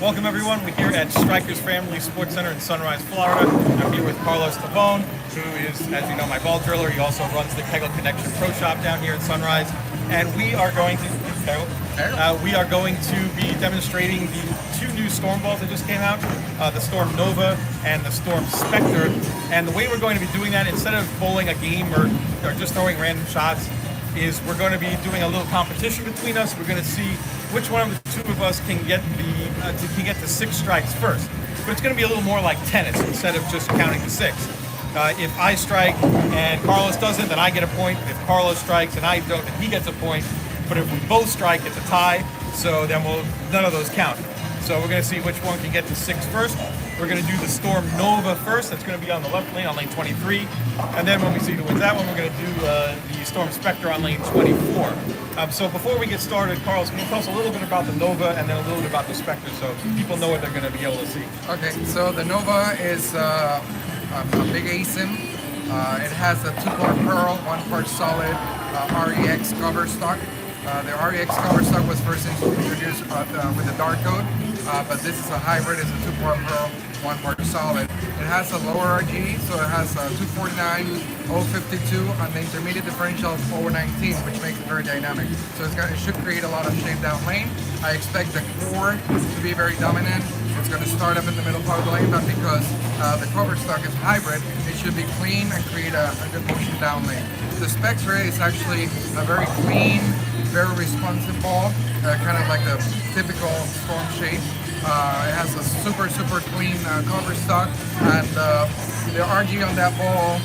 Welcome everyone. We're here at Strikers Family Sports Center in Sunrise, Florida. I'm here with Carlos Tobon, who is, as you know, my ball driller. He also runs the Kegel Connection Pro Shop down here in Sunrise. And we are going to be demonstrating the two new Storm balls that just came out, the Storm Nova and the Storm Spectre. And the way we're going to be doing that, instead of bowling a game or just throwing random shots, is we're going to be doing a little competition between us. We're going to see which one of the two of us can get the 6 strikes first. But it's going to be a little more like tennis instead of just counting to 6. If I strike and Carlos doesn't, then I get a point. If Carlos strikes and I don't, then he gets a point. But if we both strike, it's a tie. So then none of those count. So we're going to see which one can get to 6 first. We're going to do the Storm Nova first. That's going to be on the left lane, on lane 23. And then when we see who wins that one, we're going to do the Storm Spectre on lane 24. So before we get started, Carlos, can you tell us a little bit about the Nova and then a little bit about the Spectre so people know what they're going to be able to see? Okay, so the Nova is a big ASIM. It has a 2-part pearl, 1-part solid REX cover stock. The REX cover stock was first introduced with the dark code, but this is a hybrid. It's a 2-part pearl, 1-part solid. It has a lower RG, so it has a 249, 052 on the intermediate differential of 419, which makes it very dynamic. So it should create a lot of shape down lane. I expect the core to be very dominant. It's going to start up in the middle part of the lane, but because the cover stock is hybrid, it should be clean and create a good motion down lane. The Spectre is actually a very clean, very responsive ball, kind of like the typical Storm shape. It has a super clean cover stock, and the RG on that ball,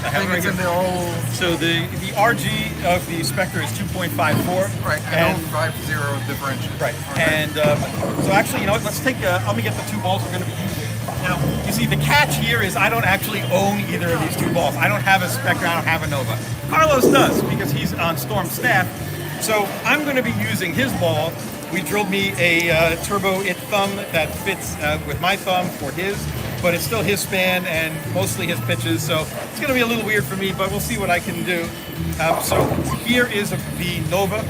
I think it's in the old... So the RG of the Spectre is 2.54. Right, and 0.50 differential. Right, okay. And so actually, you know what, let me get the 2 balls we're going to be using. Now, you see, the catch here is I don't actually own either of these 2 balls. I don't have a Spectre, I don't have a Nova. Carlos does, because he's on Storm staff. So I'm going to be using his ball. We drilled me a Turbo It thumb that fits with my thumb for his, but it's still his span and mostly his pitches, so it's going to be a little weird for me, but we'll see what I can do. So here is the Nova.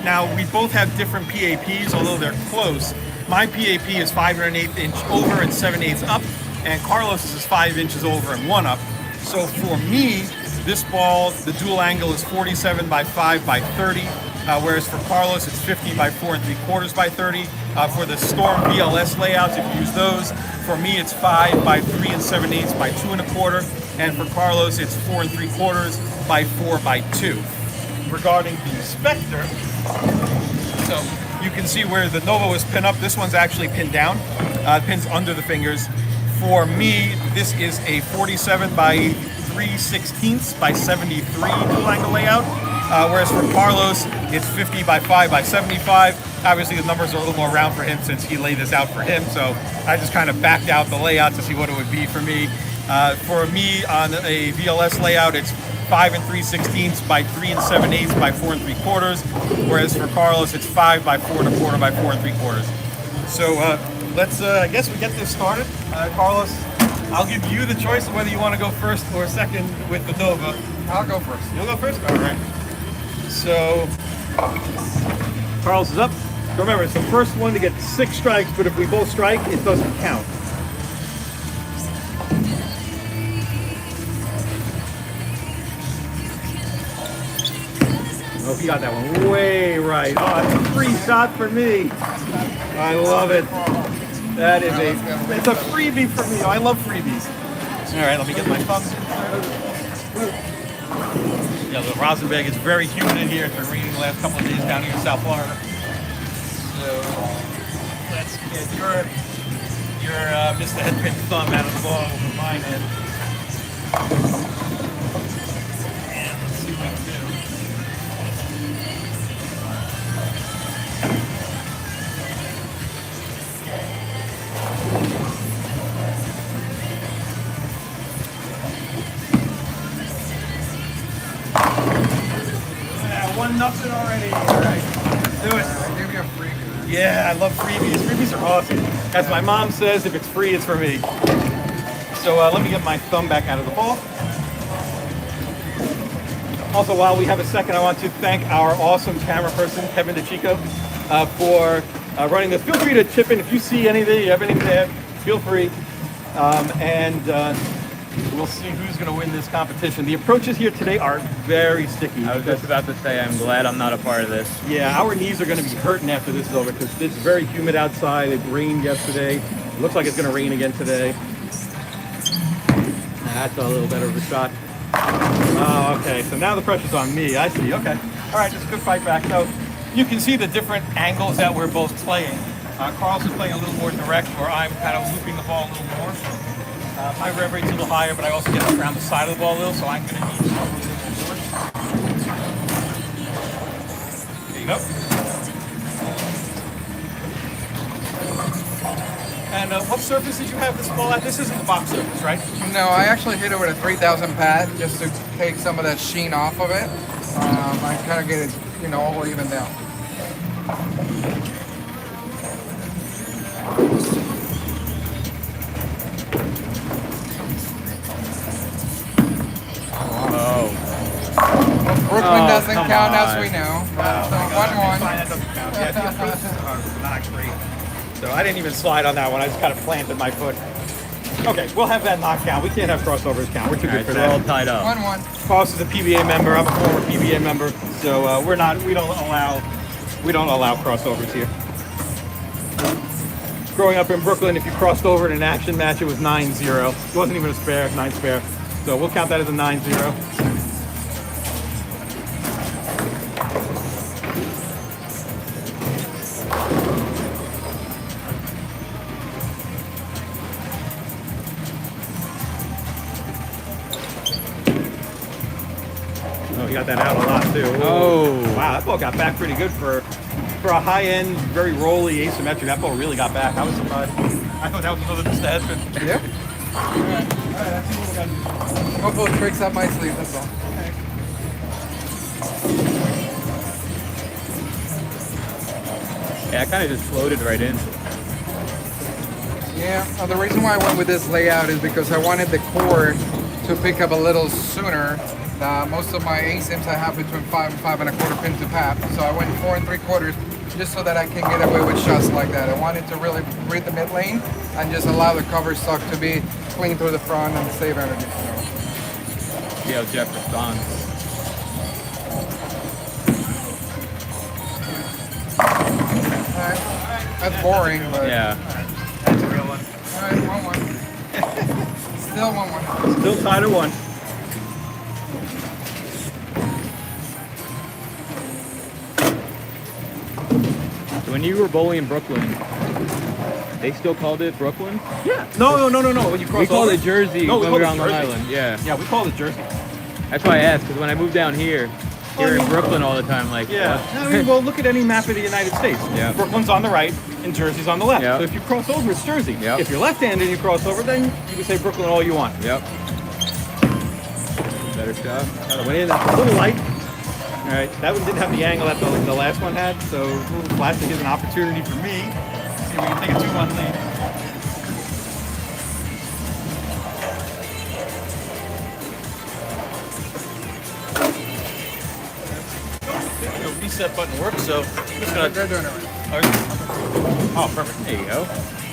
Now, we both have different PAPs, although they're close. My PAP is 5 1/8 inch over and 7/8 up, and Carlos's is 5 inches over and 1 up. So for me, this ball, the dual angle is 47 by 5 by 30, whereas for Carlos it's 50 by 4 3/4 by 30. For the Storm VLS layouts, if you use those, for me it's 5 by 3 7/8 by 2 1/4, and for Carlos it's 4 3/4 by 4 by 2. Regarding the Spectre, so you can see where the Nova was pinned up. This one's actually pinned down. It pins under the fingers. For me, this is a 47 by 3/16 by 73 dual angle layout, whereas for Carlos, it's 50 by 5 by 75. Obviously, the numbers are a little more round for him since he laid this out for him, so I just kind of backed out the layout to see what it would be for me. For me, on a VLS layout, it's 5 3/16 by 3 7/8 by 4 3/4, whereas for Carlos, it's 5 by 4 1/4 by 4 3/4. So let's, I guess we get this started. Carlos, I'll give you the choice of whether you want to go first or second with the Nova. I'll go first. You'll go first? All right. So, Carlos is up. Remember, it's the first one to get 6 strikes, but if we both strike, it doesn't count. Oh, he got that one way right. Oh, it's a free shot for me. I love it. That is it's a freebie for me. I love freebies. All right, let me get my thumb. Yeah, the Rosenberg is very humid in here. It's been raining the last couple of days down here in South Florida. So let's get your Mr. Headpin thumb out of the ball over mine head. And let's see what we can do. Yeah, 1-0 already. All right, let's do it. I gave you a freebie. Yeah, I love freebies. Freebies are awesome. As my mom says, if it's free, it's for me. So let me get my thumb back out of the ball. Also, while we have a second, I want to thank our awesome camera person, Kevin DeChico, for running this. Feel free to chip in if you see anything, you have anything to add, feel free. We'll see who's going to win this competition. The approaches here today are very sticky. I was just about to say, I'm glad I'm not a part of this. Yeah, our knees are going to be hurting after this is over because it's very humid outside. It rained yesterday. It looks like it's going to rain again today. That's a little better of a shot. Oh, okay. So now the pressure's on me. I see. Okay. All right, just a good fight back. So you can see the different angles that we're both playing. Carl's is playing a little more direct, where I'm kind of looping the ball a little more. My rev rate's a little higher, but I also get up around the side of the ball a little, so I'm going to need some a little more. There you go. And what surface did you have this ball at? This isn't the box surface, right? No, I actually hit it with a 3000 pad just to take some of that sheen off of it. I kind of get it, you know, all even down. Brooklyn doesn't count as we know. So 1-1. That doesn't count. Yeah, the pieces are not great. So I didn't even slide on that one. I just kind of planted my foot. Okay, we'll have that knock count. We can't have crossovers count. We're too good for So that. we're all tied up. 1-1. Carlos is a PBA member. I'm a former PBA member. So we don't allow crossovers here. Growing up in Brooklyn, if you crossed over in an action match, it was 9-0. It wasn't even a spare, 9 spare. So we'll count that as a 9-0. Oh, he got that out a lot too. Oh. Wow, that ball got back pretty good for a high-end, very rolly asymmetric. That ball really got back. I was surprised. I thought that was another missed headspin. Yeah. Alright, let's see what we got. A couple of tricks up my sleeve, that's all. Yeah, I kind of just floated right in. Yeah, the reason why I went with this layout is because I wanted the core to pick up a little sooner. Most of my ASIMs I have between 5 and 5 1/4 pin to pap, so I went 4 3/4 just so that I can get away with shots like that. I wanted to really read the mid lane and just allow the cover stock to be clean through the front and save energy. See how Jeff responds. Alright, that's boring, but Yeah. That's a real one. alright, 1-1. Still 1-1. Still tied at 1. So when you were bowling in Brooklyn, they still called it Brooklyn? Yeah. No. When you cross We called over. it Jersey No, we when we called were it on Long Jersey. Island. Yeah. Yeah, we call it Jersey. That's why I asked, because when I moved down here, you're in Brooklyn all the time. Like, Yeah. what? I mean, well, look at any map of the United States. Yeah. Brooklyn's on the right and Jersey's on the left. Yeah. So if you cross over, it's Jersey. Yeah. If you're left-handed and you cross over, then you can say Brooklyn all you want. Yep. Better shot. Went in, that's a little light. All right, that one didn't have the angle that the last one had, so a little plastic is an opportunity for me. See if we can take a 2-1 lead. The reset button works, so I'm just gonna. They're doing it right. Oh, perfect. There you go.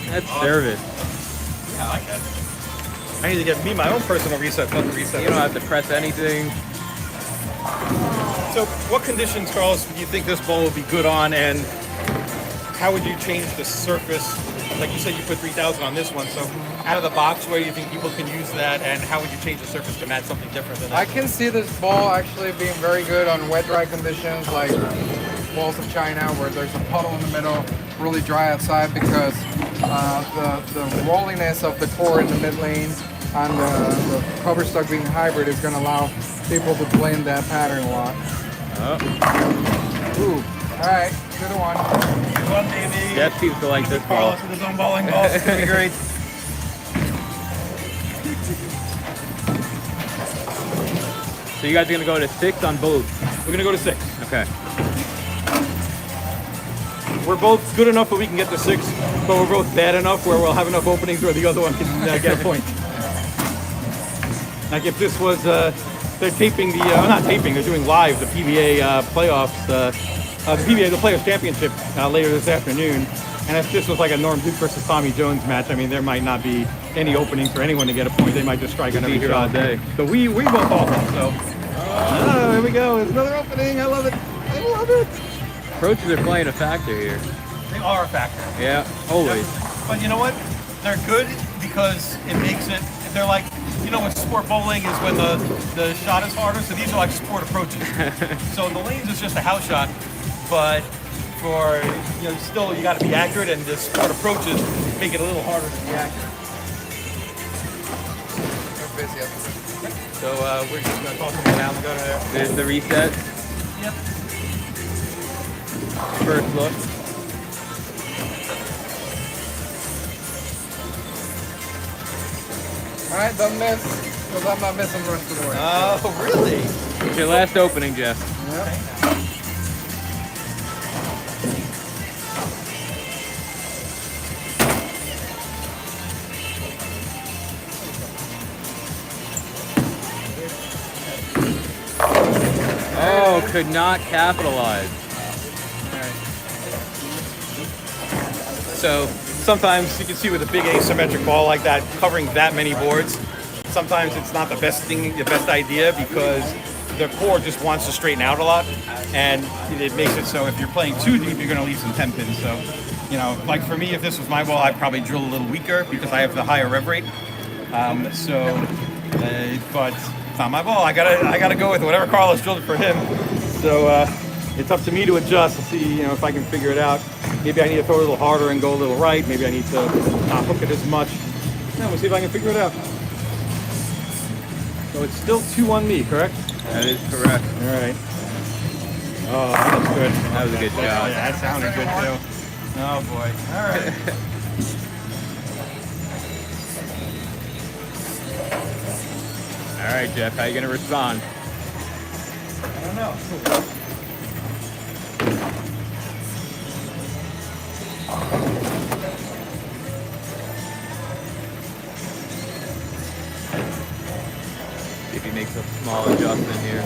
That's service. Yeah, I like that. I need to get me my own personal reset button reset. You don't have to press anything. So, what conditions, Carlos, do you think this ball would be good on, and how would you change the surface? Like you said, you put 3,000 on this one, so out of the box, where do you think people can use that, and how would you change the surface to match something different than I that? can see this ball actually being very good on wet dry conditions like balls of China where there's a puddle in the middle, really dry outside because the rolliness of the core in the mid lane and the cover stock being hybrid is going to allow people to play in that pattern a lot. Oh. Ooh, all right, 2-1. Good one, baby. Jeff seems to like this ball. Carlos with his own bowling ball. It's gonna be great. So you guys are going to go to 6 on both. We're gonna go to 6. Okay. We're both good enough where we can get to 6, but we're both bad enough where we'll have enough openings where the other one can get a point. Like if this was, they're taping the, not taping, they're doing live the PBA playoffs the PBA, the Players Championship later this afternoon. And if this was like a Norm Duke versus Tommy Jones match, I mean, there might not be any opening for anyone to get a point. They might just strike on every here all shot. day. So we both awesome. So here we go. There's another opening. I love it. I love it. Approaches are playing a factor here. They are a factor. Yeah, always. But you know what? They're good because it makes it. They're like, you know, what sport bowling is when the shot is harder. So these are like sport approaches. So the lanes is just a house shot, but for, you know, still you got to be accurate, and the sport approaches make it a little harder to be accurate. We're busy up there. So we're just gonna toss them down and go to there. There's the reset. Yep. First look. All right, don't miss, because I'm not missing the rest of the way. Oh, really? It's your last opening, Jeff. Yep. Oh, could not capitalize. So sometimes you can see with a big asymmetric ball like that, covering that many boards, sometimes it's not the best idea, because the core just wants to straighten out a lot, and it makes it so if you're playing too deep, you're going to leave some 10 pins. So, you know, like for me, if this was my ball, I'd probably drill a little weaker because I have the higher rev rate. But it's not my ball. I gotta go with whatever Carlos drilled for him. So it's up to me to adjust to see, you know, if I can figure it out. Maybe I need to throw a little harder and go a little right. Maybe I need to not hook it as much. Yeah, we'll see if I can figure it out. So it's still 2-1 me, correct? That is correct. All right. Oh, that was good. That was a good Oh, job. yeah, that sounded good too. Oh boy. All right. All right, Jeff, how you gonna respond? I don't know. See if he makes a small adjustment here.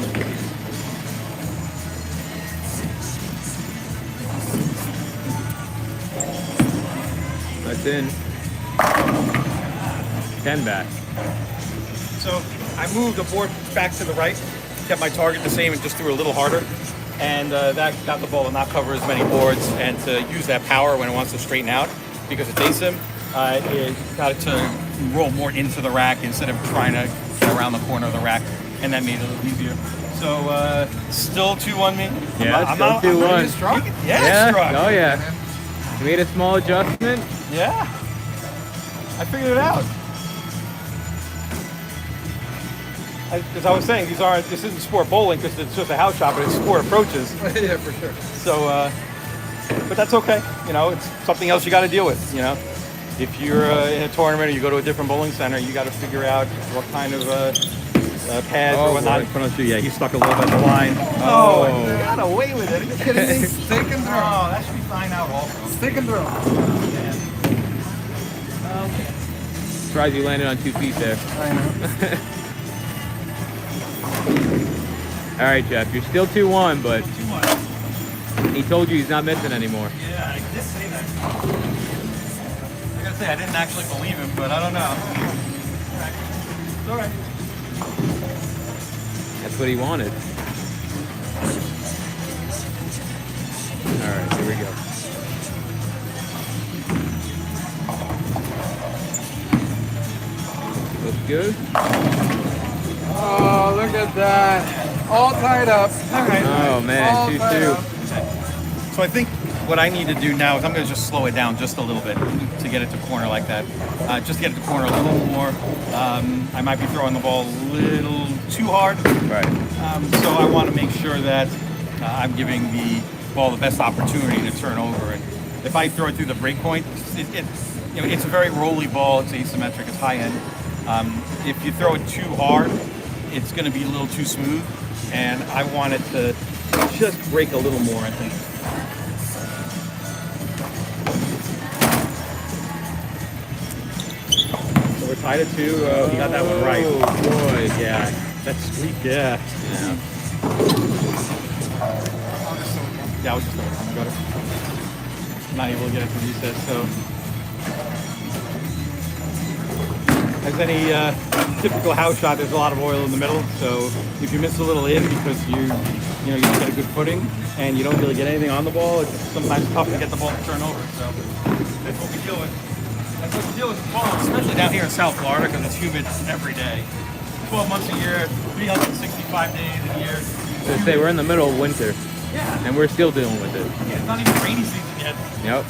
That's in. 10 back. So I moved the board back to the right, kept my target the same, and just threw a little harder. And that got the ball to not cover as many boards and to use that power when it wants to straighten out, because it's asim. It got it to roll more into the rack instead of trying to get around the corner of the rack, and that made it a little easier. So still 2-1 me. Yeah, I'm still not 2-1. You struck? Yeah, struck. Oh yeah. You made a small adjustment. Yeah. I figured it out. As I was saying, this isn't sport bowling because it's just a house shot, but it's sport approaches. Yeah, for sure. So, but that's okay. You know, it's something else you got to deal with. You know, if you're in a tournament or you go to a different bowling center, you got to figure out what kind of pads or whatnot. Yeah, he stuck a little bit in the line. Oh, I got away with it. Are you kidding me? Stick and throw. Oh, that should be fine out also. Stick and throw. Surprised you landed on 2 feet there. I know. All right, Jeff, you're still 2-1, but 2-1. he told you he's not missing anymore. Yeah, I did say that. I gotta say, I didn't actually believe him, but I don't know. It's all right. That's what he wanted. All right, here we go. Looks good. Oh, look at that. All tied up. All right. Oh man, All tied 2-2. up. So I think what I need to do now is I'm going to just slow it down just a little bit to get it to corner like that. Just to get it to corner a little more. I might be throwing the ball a little too hard. Right. So I want to make sure that I'm giving the ball the best opportunity to turn over. And if I throw it through the break point, it's a very rolly ball. It's asymmetric. It's high end. If you throw it too hard, it's going to be a little too smooth. And I want it to just break a little more, I think. So we're tied at 2. He got that one right. Oh boy. Yeah, that's sweet. Yeah. Yeah, I was just over. Got it. I'm not able to get it to reset, so. As any typical house shot, there's a lot of oil in the middle, so if you miss a little in because you don't get a good footing and you don't really get anything on the ball, it's sometimes tough to get the ball to turn over. So that's what we deal with. That's what we deal with ball, especially down here in South Florida because it's humid every day. 12 months a year, 365 days a year. Let's say we're in the middle of winter, Yeah. and we're still dealing with it. Yeah, it's not even rainy season yet. Yep.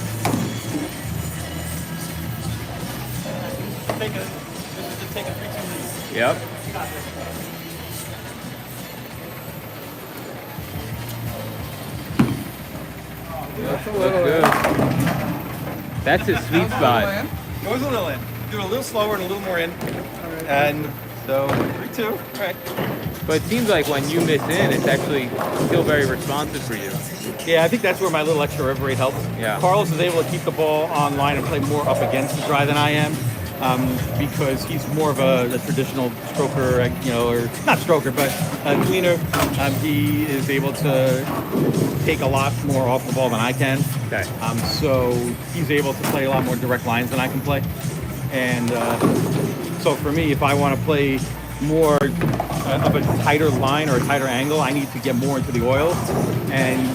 Take a 3-2 lead. Yep. That's a Looks little. good. That's his sweet spot. Goes a little in. Do it a little slower and a little more in. And so 3-2. All right. But it seems like when you miss in, it's actually still very responsive for you. Yeah, I think that's where my little extra rev rate helps. Yeah. Carlos is able to keep the ball on line and play more up against the dry than I am. Because he's more of a traditional stroker, or not stroker, but cleaner. He is able to take a lot more off the ball than I can. Okay. So he's able to play a lot more direct lines than I can play. And so for me, if I want to play more of a tighter line or a tighter angle, I need to get more into the oil and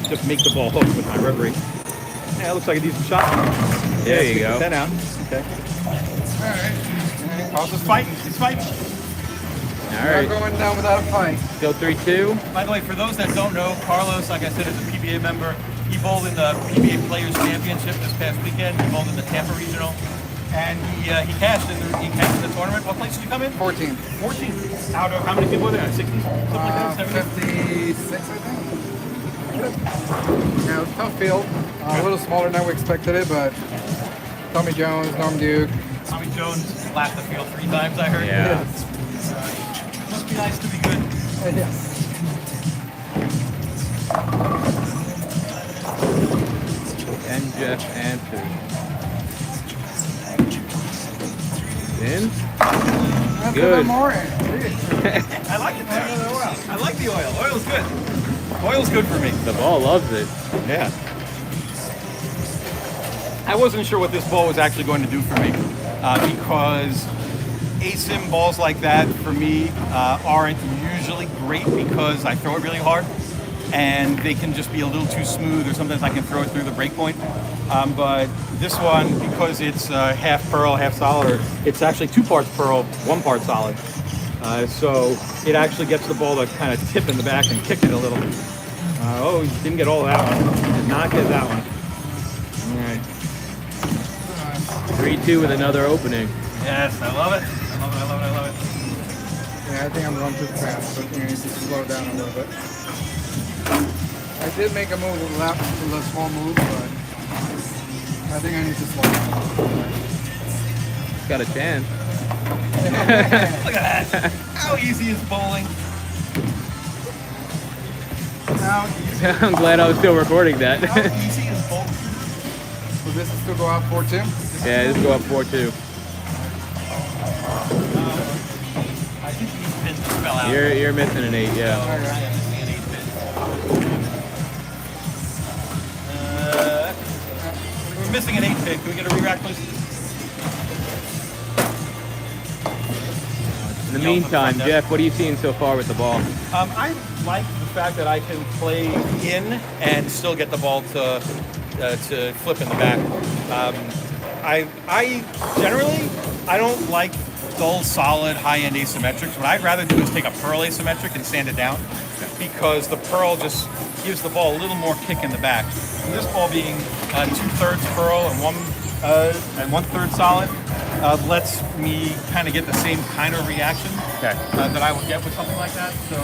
just make the ball hook with my rev rate. Yeah, it looks like a decent shot. There you go. 10 out. Okay. All right. Carlos is fighting. He's fighting. All Not right. going down without a fight. Still 3-2. By the way, for those that don't know, Carlos, like I said, is a PBA member. He bowled in the PBA Players Championship this past weekend. He bowled in the Tampa Regional. And he cashed in the tournament. What place did you come in? 14. 14. Out of how many people were there? 60? Something like that? 70? 56, I think. Yeah, it was a tough field. A little smaller than we expected it, but Tommy Jones, Norm Duke. Tommy Jones lapped the field 3 times, I heard. Yeah. Must be nice to be good. Yes. And Jeff answers. In? That's Good. a bit more in. I like it there. I like the oil. Oil's good. Oil's good for me. The ball loves it. Yeah. I wasn't sure what this ball was actually going to do for me because ASIM balls like that for me aren't usually great because I throw it really hard and they can just be a little too smooth or sometimes I can throw it through the break point. But this one, because it's half pearl, half solid, or it's actually 2 parts pearl, 1 part solid. So it actually gets the ball to kind of tip in the back and kick it a little. Oh, he didn't get all of that one. Did not get that one. All right. 3-2 with another opening. Yes, I love it. I love it, I love it, I love it. Yeah, I think I'm going too fast. I think I need to slow down a little bit. I did make a move with left, a small move, but I think I need to slow down. Got a chance. Look at that. How easy is bowling? How easy, I'm glad I was still recording that. how easy is bowling? So this is to go out 4-2. Yeah, let's go up 4-2. I think these pins fell out. You're missing an 8, yeah. I am missing an 8 pin. We're missing an 8 pin. Can we get a re-rack, please? In the meantime, Jeff, what are you seeing so far with the ball? I like the fact that I can play in and still get the ball to flip in the back. I generally I don't like dull, solid, high-end asymmetrics. What I'd rather do is take a pearl asymmetric and sand it down because the pearl just gives the ball a little more kick in the back. And this ball being 2/3 pearl and 1/3 solid lets me kind of get the same kind of reaction that I would get with something like that. So.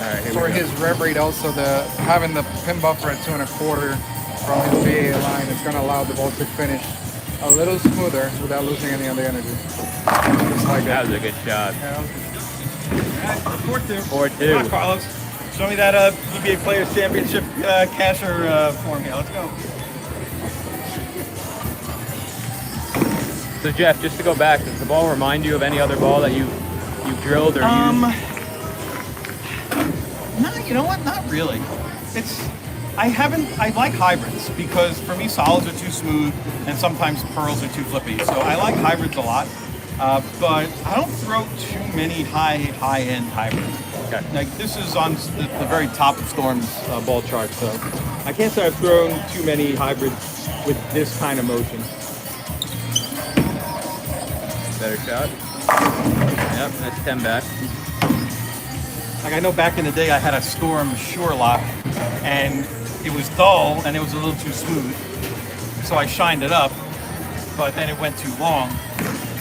All right, here For we go. his rev rate, also having the pin buffer at 2 1/4 from his VA line is going to allow the ball to finish a little smoother without losing any of the energy. Just like That that. was a good shot. Yeah. 4-2. 4-2. Come on, Carlos. Show me that PBA Players Championship casher form here. Let's go. So Jeff, just to go back, does the ball remind you of any other ball that you drilled or used? You know what? Not really. I like hybrids because for me solids are too smooth and sometimes pearls are too flippy. So I like hybrids a lot, but I don't throw too many high-end hybrids. Okay. Like this is on the very top of Storm's ball chart, so I can't say I've thrown too many hybrids with this kind of motion. Better shot. Yep, that's 10 back. like I know back in the day I had a Storm Sure Lock and it was dull and it was a little too smooth. So I shined it up, but then it went too long.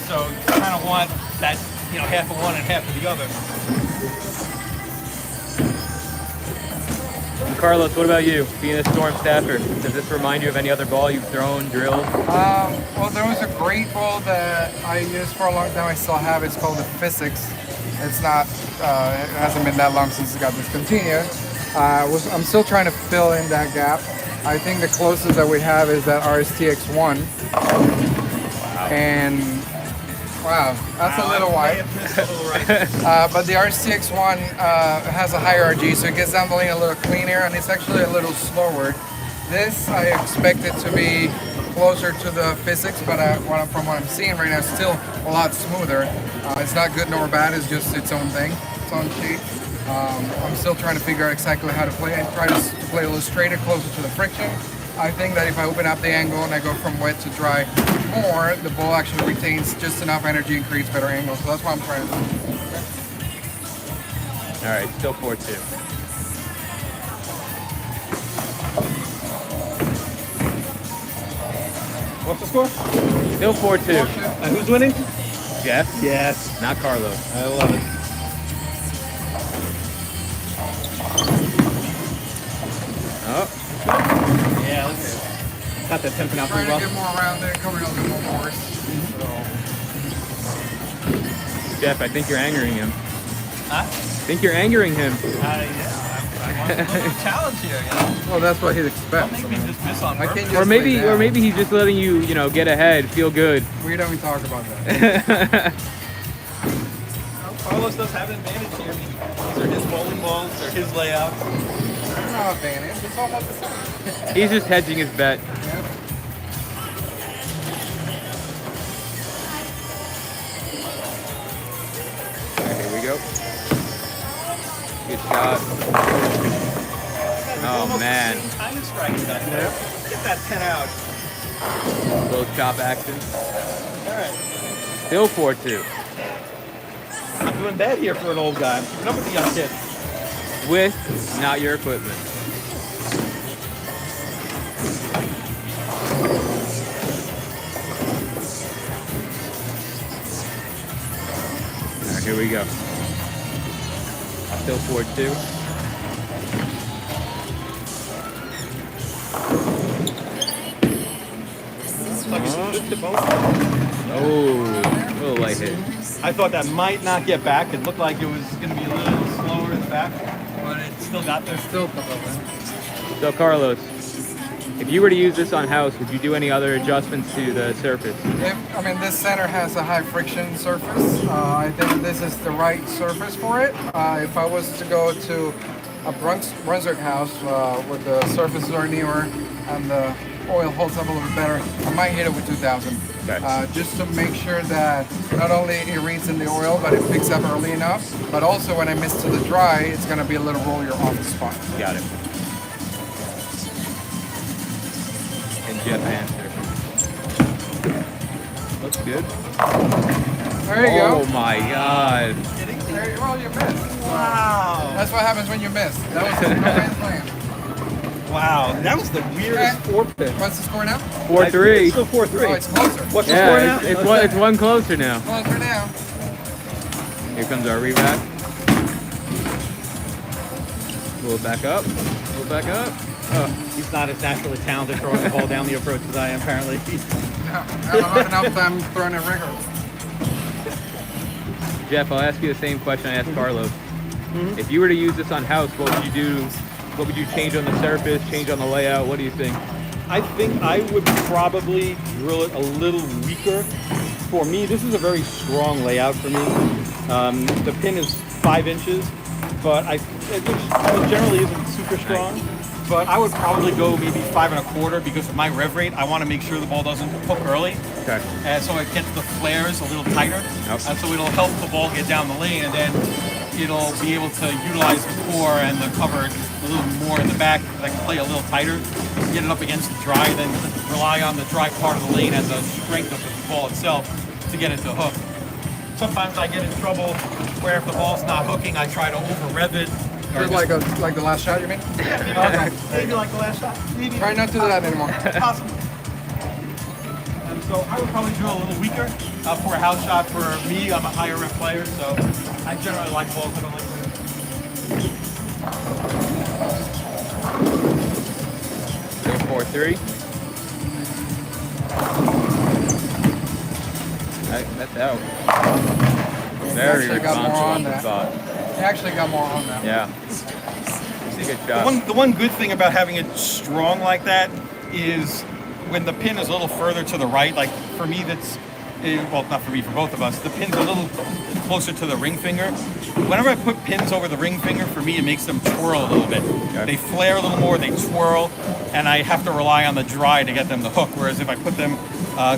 So you kind of want that, you know, half of one and half of the other. And Carlos, what about you? Being a Storm staffer, does this remind you of any other ball you've thrown, drilled? Well, there was a great ball that I used for a long time. I still have it. It's called the Physics. It's not, it hasn't been that long since it got discontinued. I'm still trying to fill in that gap. I think the closest that we have is that RSTX1. Wow. And wow, that's a little wide. But the RSTX1 has a higher RG, so it gets down the lane a little cleaner, and it's actually a little slower. This, I expect it to be closer to the Physics, but from what I'm seeing right now, it's still a lot smoother. It's not good nor bad, it's just its own thing, its own shape. I'm still trying to figure out exactly how to play it. Try to play a little straighter, closer to the friction. I think that if I open up the angle and I go from wet to dry more, the ball actually retains just enough energy and creates better angles. So that's what I'm trying to do. All right, still 4-2. What's the score? Still 4-2. Who's winning? Jeff? Yes. Not Carlos. I love it. Oh, Yeah, look at it. Got that temping out Trying pretty to well. get more around there, coming a little bit more force. Jeff, I think you're angering him. Huh? I think you're angering him. I want a little bit of challenge here, you know? Well, that's what he'd Don't expect. make me just miss on I purpose. can't just Or maybe, lay down. he's just letting you, you know, get ahead, feel good. We don't even talk about that. Carlos does have an advantage here. I mean, these are his bowling balls, they're his layouts. There's no advantage. It's all about the same. He's just hedging his bet. Yep. Here we go. Good shot. Oh man, Kind of striking that there. Get that 10 out. little chop action. All right. Still 4-2. I'm doing bad here for an old guy. Keeping up with the young kid. With not your equipment. All right, here we go. Still 4-2. Like it's flipped it both. Oh, little light hit. I thought that might not get back. It looked like it was going to be a little slower in the back, but it still got there. Still the ball. So Carlos, if you were to use this on house, would you do any other adjustments to the surface? This center has a high friction surface. I think this is the right surface for it. If I was to go to a Brunswick house where the surfaces are newer and the oil holds up a little bit better, I might hit it with 2000. Okay. Just to make sure that not only it reads in the oil, but it picks up early enough, but also when I miss to the dry, it's going to be a little rollier off the spot. Got it. And Jeff answer. Looks good. There you Oh go. my God. Well, you missed. Wow. That's what happens when you miss. That was no man's land. Wow. That was the weirdest four pin. What's the score now? 4-3. Still 4-3. Oh, it's closer. What's the score now? Yeah, it's one closer now. Closer now. Here comes our reback. Pull it back up. Pull it back up. Oh, He's not as naturally talented throwing the ball down the approach as I am, apparently. No, I don't have enough time throwing it regular. Jeff, I'll ask you the same question I asked Carlos. If you were to use this on house, what would you do? What would you change on the surface, change on the layout? What do you think? I think I would probably drill it a little weaker. For me, this is a very strong layout for me. The pin is 5 inches, but it generally isn't super strong. But I would probably go maybe 5 1/4 because of my rev rate. I want to make sure the ball doesn't hook early. Okay. And so it gets the flares a little tighter. Yep. And so it'll help the ball get down the lane, and then it'll be able to utilize the core and the cover a little more in the back that can play a little tighter, get it up against the dry, then rely on the dry part of the lane and the strength of the ball itself to get it to hook. Sometimes I get in trouble where if the ball's not hooking, I try to over rev it. Or Just like the last shot, you mean? maybe like the last shot. Maybe Try not to do that anymore. possible. And so I would probably drill a little weaker for a house shot. For me, I'm a higher rep player, so I generally like balls that are like Go 4-3. That's out. Very Actually got more responsible on on the that. spot. He actually got more on that. Yeah. Good shot. the one good thing about having it strong like that is when the pin is a little further to the right. Like for me, well, not for me, for both of us, the pin's a little closer to the ring finger. Whenever I put pins over the ring finger, for me, it makes them twirl a little bit. Okay. They flare a little more, they twirl, and I have to rely on the dry to get them to hook. Whereas if I put them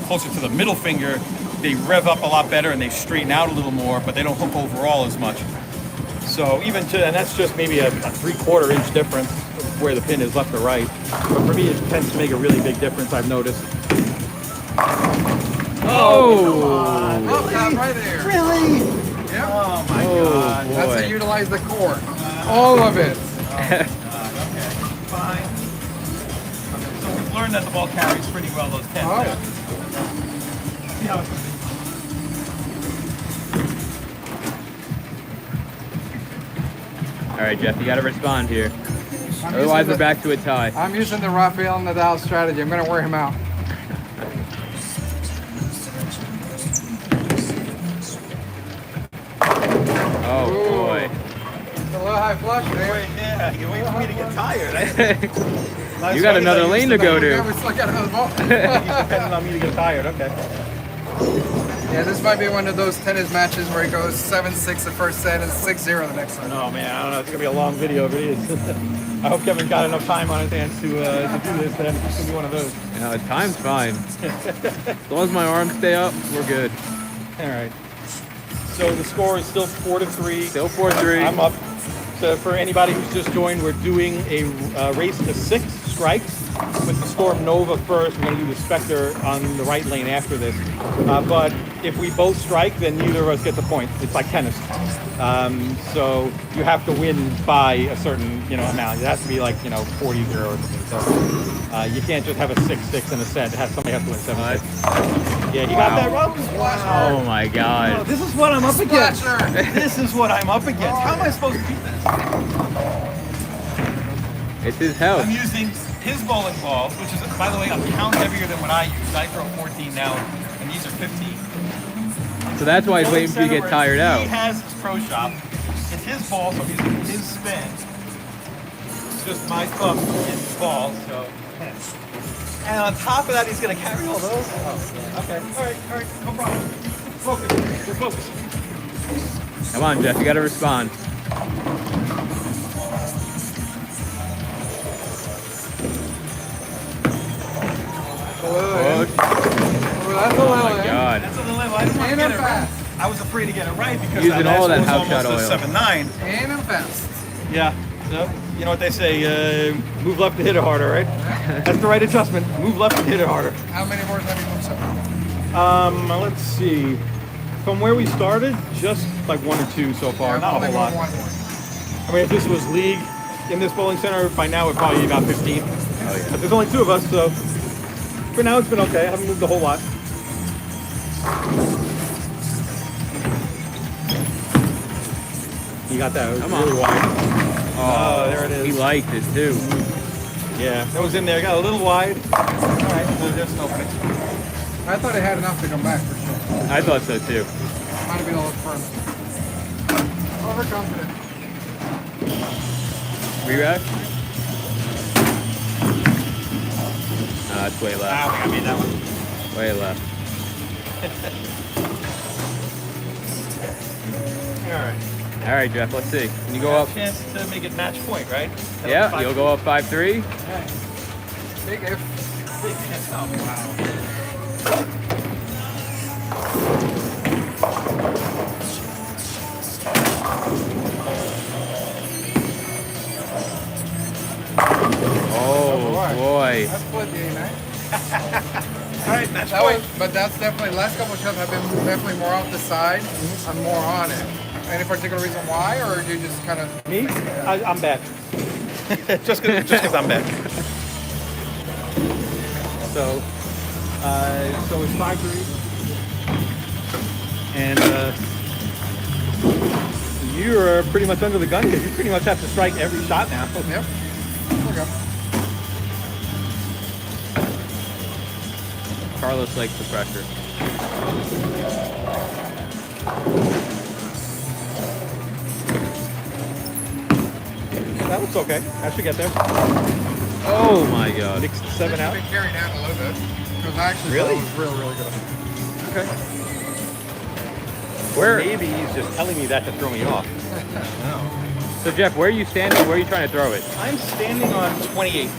closer to the middle finger, they rev up a lot better and they straighten out a little more, but they don't hook overall as much. So and that's just maybe a 3/4 inch difference where the pin is left or right. But for me, it tends to make a really big difference, I've noticed. Oh! Oh, that right there. Really? Yep. Oh my Oh, God. boy. That's to utilize the core. All of it. Okay, fine. Okay, so we've learned that the ball carries pretty well those 10. Oh. See how it's All right, Jeff, you got to respond here. I'm Otherwise, using we're the- back to a tie. I'm using the Rafael Nadal strategy. I'm going to wear him out. Oh, boy. It's a little high flush there. Wait, yeah, you wait for me to get tired. You got another lane to go Yeah, to. we still got another ball. Depending on me to get tired, okay. Yeah, this might be one of those tennis matches where it goes 7-6 the first set and 6-0 the next set. Oh man, I don't know, it's gonna be a long video if it is. I hope Kevin got enough time on his hands to do this, then it's gonna be one of those. You know, time's fine. As long as my arms stay up, we're good. Alright. So the score is still 4-3. Still 4-3. I'm up. So for anybody who's just joined, we're doing a race to 6 strikes with the Storm Nova first. We're going to do the Spectre on the right lane after this. But if we both strike, then neither of us gets a point. It's like tennis. So you have to win by a certain amount. It has to be like 40-0 or something. So you can't just have a 6-6 in a set. Somebody has to win 7-6. Yeah, you got that, Rob? Wow. Oh, my God. Oh, this is what I'm up against. Splasher. This is what I'm up against. How am I supposed to beat this? It's his house. I'm using his bowling balls, which is, by the way, a pound heavier than what I use. I throw 14 now, and these are 15. So that's why he's waiting for you to get tired He out. has his pro shop. It's his ball, so he's using his spin. It's just my thumb in his ball, so. And on top of that, he's going to carry all those. Oh, okay. All right, no problem. Focus. We're focused. Come on, Jeff, you got to respond. Oh, that's a Oh, little my in. God. That's a little level. I didn't want to And get a it right. pass. I was afraid to get it right because Using all that house shot almost oil. a 7-9. And a fast. Yeah. So, you know what they say, move left to hit it harder, right? That's the right adjustment. Move left to hit it harder. How many more have you moved so far? Let's see. From where we started, just like 1 or 2 so far. Yeah, Not a only whole lot. one more. I mean, if this was league in this bowling center, by now it'd probably be about 15. Oh, yeah. But there's only 2 of us, so for now it's been okay. I haven't moved a whole lot. You got that. It was Come on. really wide. Oh, there it is. He liked it, too. Yeah, that was in there. Got a little wide. All right, so there's no fix. I thought it had enough to come back for sure. I thought so, too. Might have been a little firm. Overconfident. Reroute? It's way I left. don't think I made that one. Way left. All right. All right, Jeff. Let's see. Can you go up? Chance to make it match point, right? Yeah, you'll go up 5-3. Big if. Big chance. Oh, wow. Oh boy. That's split the A9. All right, match That point. was, but that's definitely, last couple of shots have been definitely more off the side and more on it. Any particular reason why, or do you just kind of... Me? I'm back. just because I'm back. So it's 5-3. And you're pretty much under the gun because you pretty much have to strike every shot now. Yep. Okay. Carlos likes the pressure. That looks okay. That should get there. Oh my God. 6 to 7 out. Been carried down a little bit. Because I actually Really? thought it was really good. Okay. Where? Maybe he's just telling me that to throw me off. So Jeff, where are you standing? Where are you trying to throw it? I'm standing on 28, and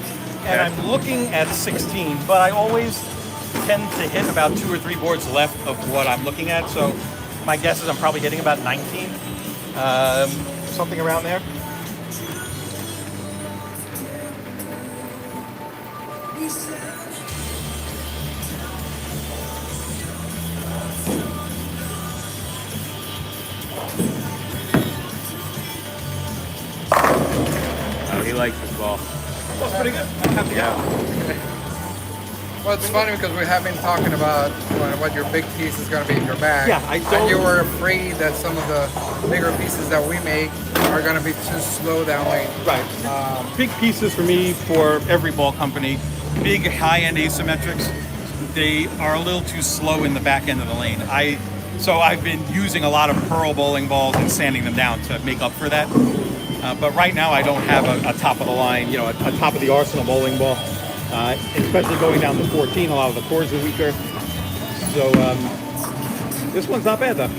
Okay. I'm looking at 16, but I always tend to hit about 2 or 3 boards left of what I'm looking at, so my guess is I'm probably hitting about 19, something around there. Oh, he likes this ball. That's pretty good. I have to go. Well, it's funny because we have been talking about what your big piece is going to be in your bag. Yeah, I And don't- you were afraid that some of the bigger pieces that we make are going to be too slow down lane. Right. Big pieces for me, for every ball company, big high-end asymmetrics, they are a little too slow in the back end of the lane. So I've been using a lot of pearl bowling balls and sanding them down to make up for that. But right now I don't have a top of the line, a top of the arsenal bowling ball. Especially going down to 14, a lot of the cores are weaker. So this one's not bad though.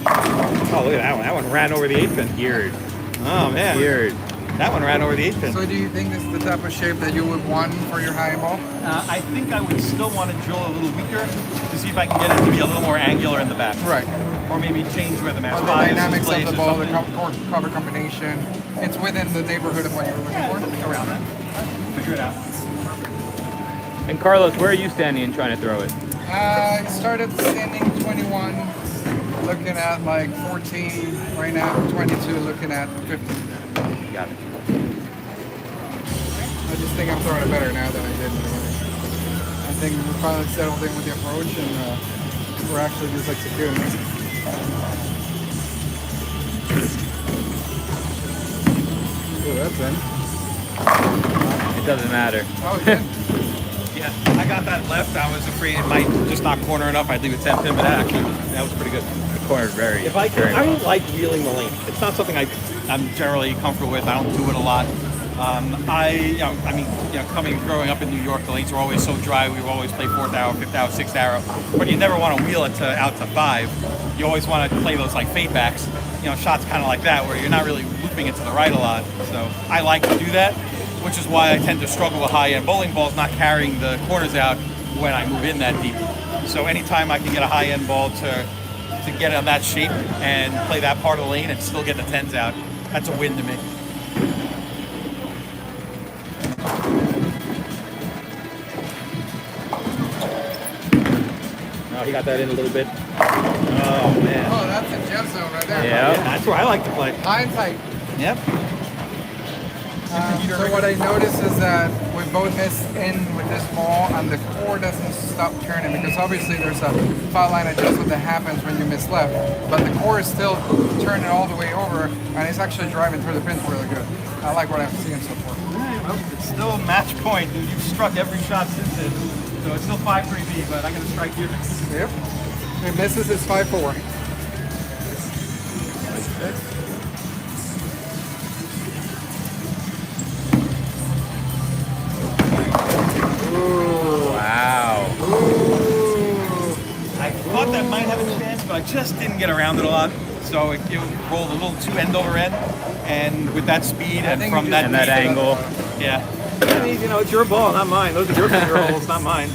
Oh, look at that one. That one ran over the 8 pin. Geared. Oh man. Geared. That one ran over the 8 pin. So do you think this is the type of shape that you would want for your high ball? I think I would still want to drill a little weaker to see if I can get it to be a little more angular in the back. Right. Or maybe change where the match Or the bias dynamics plays of the or ball, the something. cover combination. It's within the neighborhood of what you were looking for. Around that. Figure it out. And Carlos, where are you standing and trying to throw it? I started standing 21, looking at like 14 right now, 22, looking at 15. Got it. I just think I'm throwing it better now than I did in the beginning. I think we finally settled in with the approach and we're actually just executing it. Ooh, that's in. It doesn't matter. Oh, yeah. Yeah, I got that left. I was afraid it might just not corner enough. I'd leave it 10 pin, but that was pretty good. The corner's very, If I very can, I well. don't like wheeling the lane. It's not something I'm generally comfortable with. I don't do it a lot. Growing up in New York, the lanes were always so dry. We would always play 4th arrow, 5th arrow, 6th arrow. But you never want to wheel it out to 5. You always want to play those like fade backs. Shots kind of like that where you're not really looping it to the right a lot. So I like to do that, which is why I tend to struggle with high-end bowling balls, not carrying the corners out when I move in that deep. So anytime I can get a high-end ball to get on that shape and play that part of the lane and still get the 10s out, that's a win to me. Oh, he got that in a little bit. Oh, man. Oh, that's a Jeff zone right there. Yeah. That's where I like to play. High and tight. Yep. So what I noticed is that we both miss in with this ball and the core doesn't stop turning because obviously there's a flat line adjustment that happens when you miss left, but the core is still turning all the way over and it's actually driving through the pins really good. I like what I'm seeing so far. Well, it's still match point, dude. You've struck every shot since it. So it's still 5-3B, but I got to strike you. Yep. If misses, it's 5-4. Wow. I thought that might have a chance, but I just didn't get around it a lot. So So it rolled a little too end over end, and with that speed and think from you that just And that angle. yeah. I mean, you know, it's your ball, not mine. Those are your finger holes, not mine.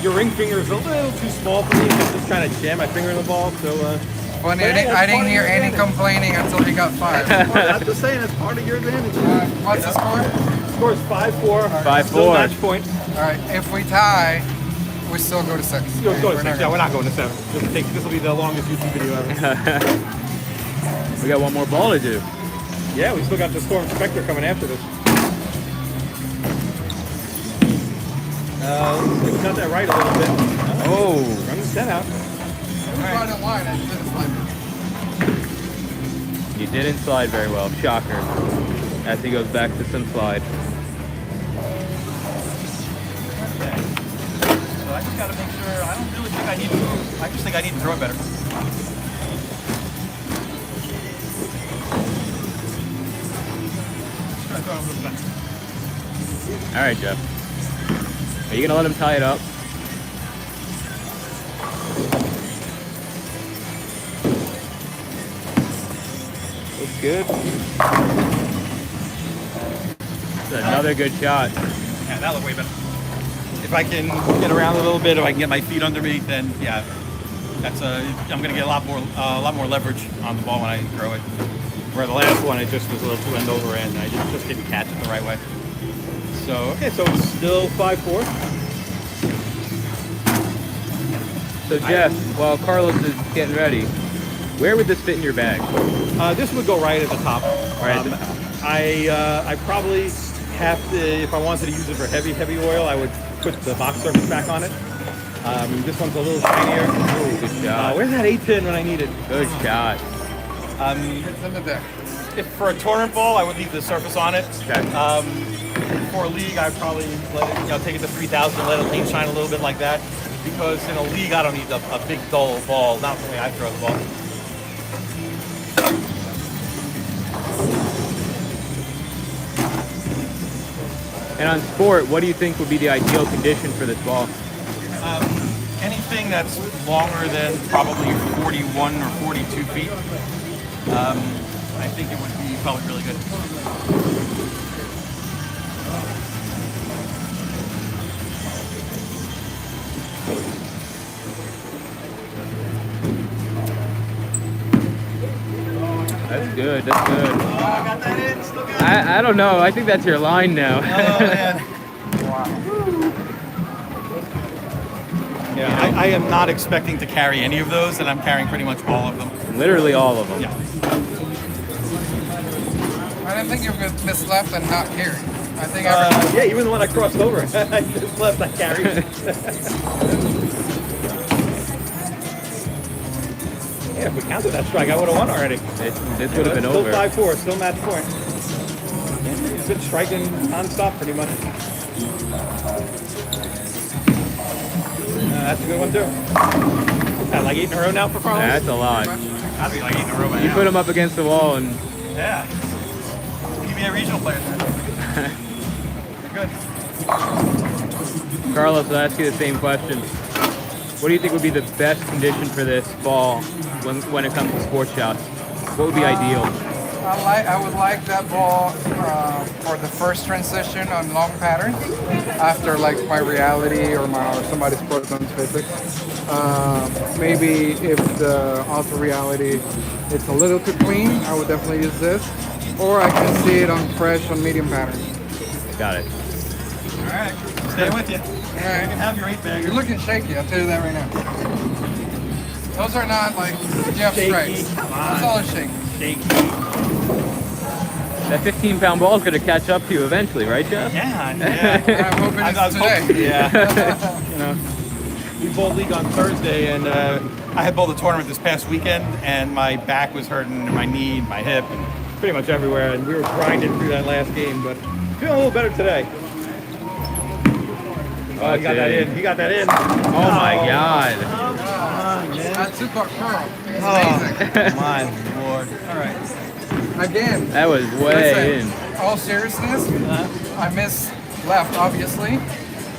Your ring finger is a little too small for me. I'm just trying to jam my finger in the ball. So, Funny, But hey, that's I didn't part of hear your any advantage. complaining until he got 5. I'm just saying, that's part of your advantage. What's the score? Score is 5-4. 5-4. Still match point. All right, if we tie, we still go to 6. You'll go to We're 6. not Yeah, we're not going to 7. This will be the longest YouTube video ever. We got one more ball to do. Yeah, we still got the Storm Spectre coming after this. Let's cut that right a little bit. Oh, Run the 10 out. It was right in line. I didn't slide. you didn't slide very well. Shocker. As he goes back to some slide. Okay. So I just got to make sure. I don't really think I need to move. I just think I need to throw it better. Just try to throw it a little better. All right, Jeff. Are you gonna let him tie it up? Looks good. That's another good shot. Yeah, that looked way better. If I can get around a little bit, if I can get my feet under me, then yeah, I'm gonna get a lot more leverage on the ball when I throw it. Where the last one, it just was a little too end over end. I just didn't catch it the right way. So, okay, so it's still 5-4. So Jeff, while Carlos is getting ready, where would this fit in your bag? This would go right at the top. Right at the top. I probably have to, if I wanted to use it for heavy oil, I would put the box surface back on it. This one's a little shinier. Oh, good shot. Where's that 8-pin when I need it? Good shot. It's in the deck. If for a tournament ball, I would leave the surface on it. Okay. For a league, I'd probably let it, take it to 3,000 and let it lean shine a little bit like that. Because in a league, I don't need a big dull ball. Not the way I throw the ball. And on sport, what do you think would be the ideal condition for this ball? Anything that's longer than probably 41 or 42 feet, I think it would be probably really good. That's good. That's good. Oh, I got that in. Still got it. I don't know. I think that's your line now. Oh, man. Yeah, I am not expecting to carry any of those, and I'm carrying pretty much all of them. Literally all of them. Yeah. I didn't think you would miss left and not carry. I think every Yeah, even the one I crossed over. I just left, I carried it. Yeah, if we counted that strike, I would have won already. This would have been Still over. 5-4, still match point. Yeah, he's been striking non-stop pretty much. That's a good one too. Is that like 8 in a row now for Carlos? That's a lot. Gotta be like 8 in a row by You now. put him up against the wall, and Yeah. Give me a regional player. You're good. Carlos, I'll ask you the same question. What do you think would be the best condition for this ball when it comes to sports shots? What would be ideal? I would like that ball for the first transition on long patterns after like my reality or somebody's Proton's physics. Maybe if the auto reality it's a little too clean, I would definitely use this. Or I can see it on fresh on medium patterns. Got it. All right. Staying with you. You Alright. can have your 8-bagger. You're looking shaky, I'll tell you that right now. Those are not like Jeff Shaky. strikes. Come That's all is shaky. That 15-pound ball is going to catch up to you eventually, right, Jeff? Yeah, yeah. I'm hoping I it's was today. hoping, yeah. You know, we bowled league on Thursday, and I had bowled a tournament this past weekend, and my back was hurting, and my knee, and my hip, and pretty much everywhere, and we were grinding through that last game, but feeling a little better today. Oh, he got that in. He got that in. Oh my God. That two-part pearl is Oh, amazing. my Lord. All right. Again, That was way in. listen, all seriousness, I missed left, obviously,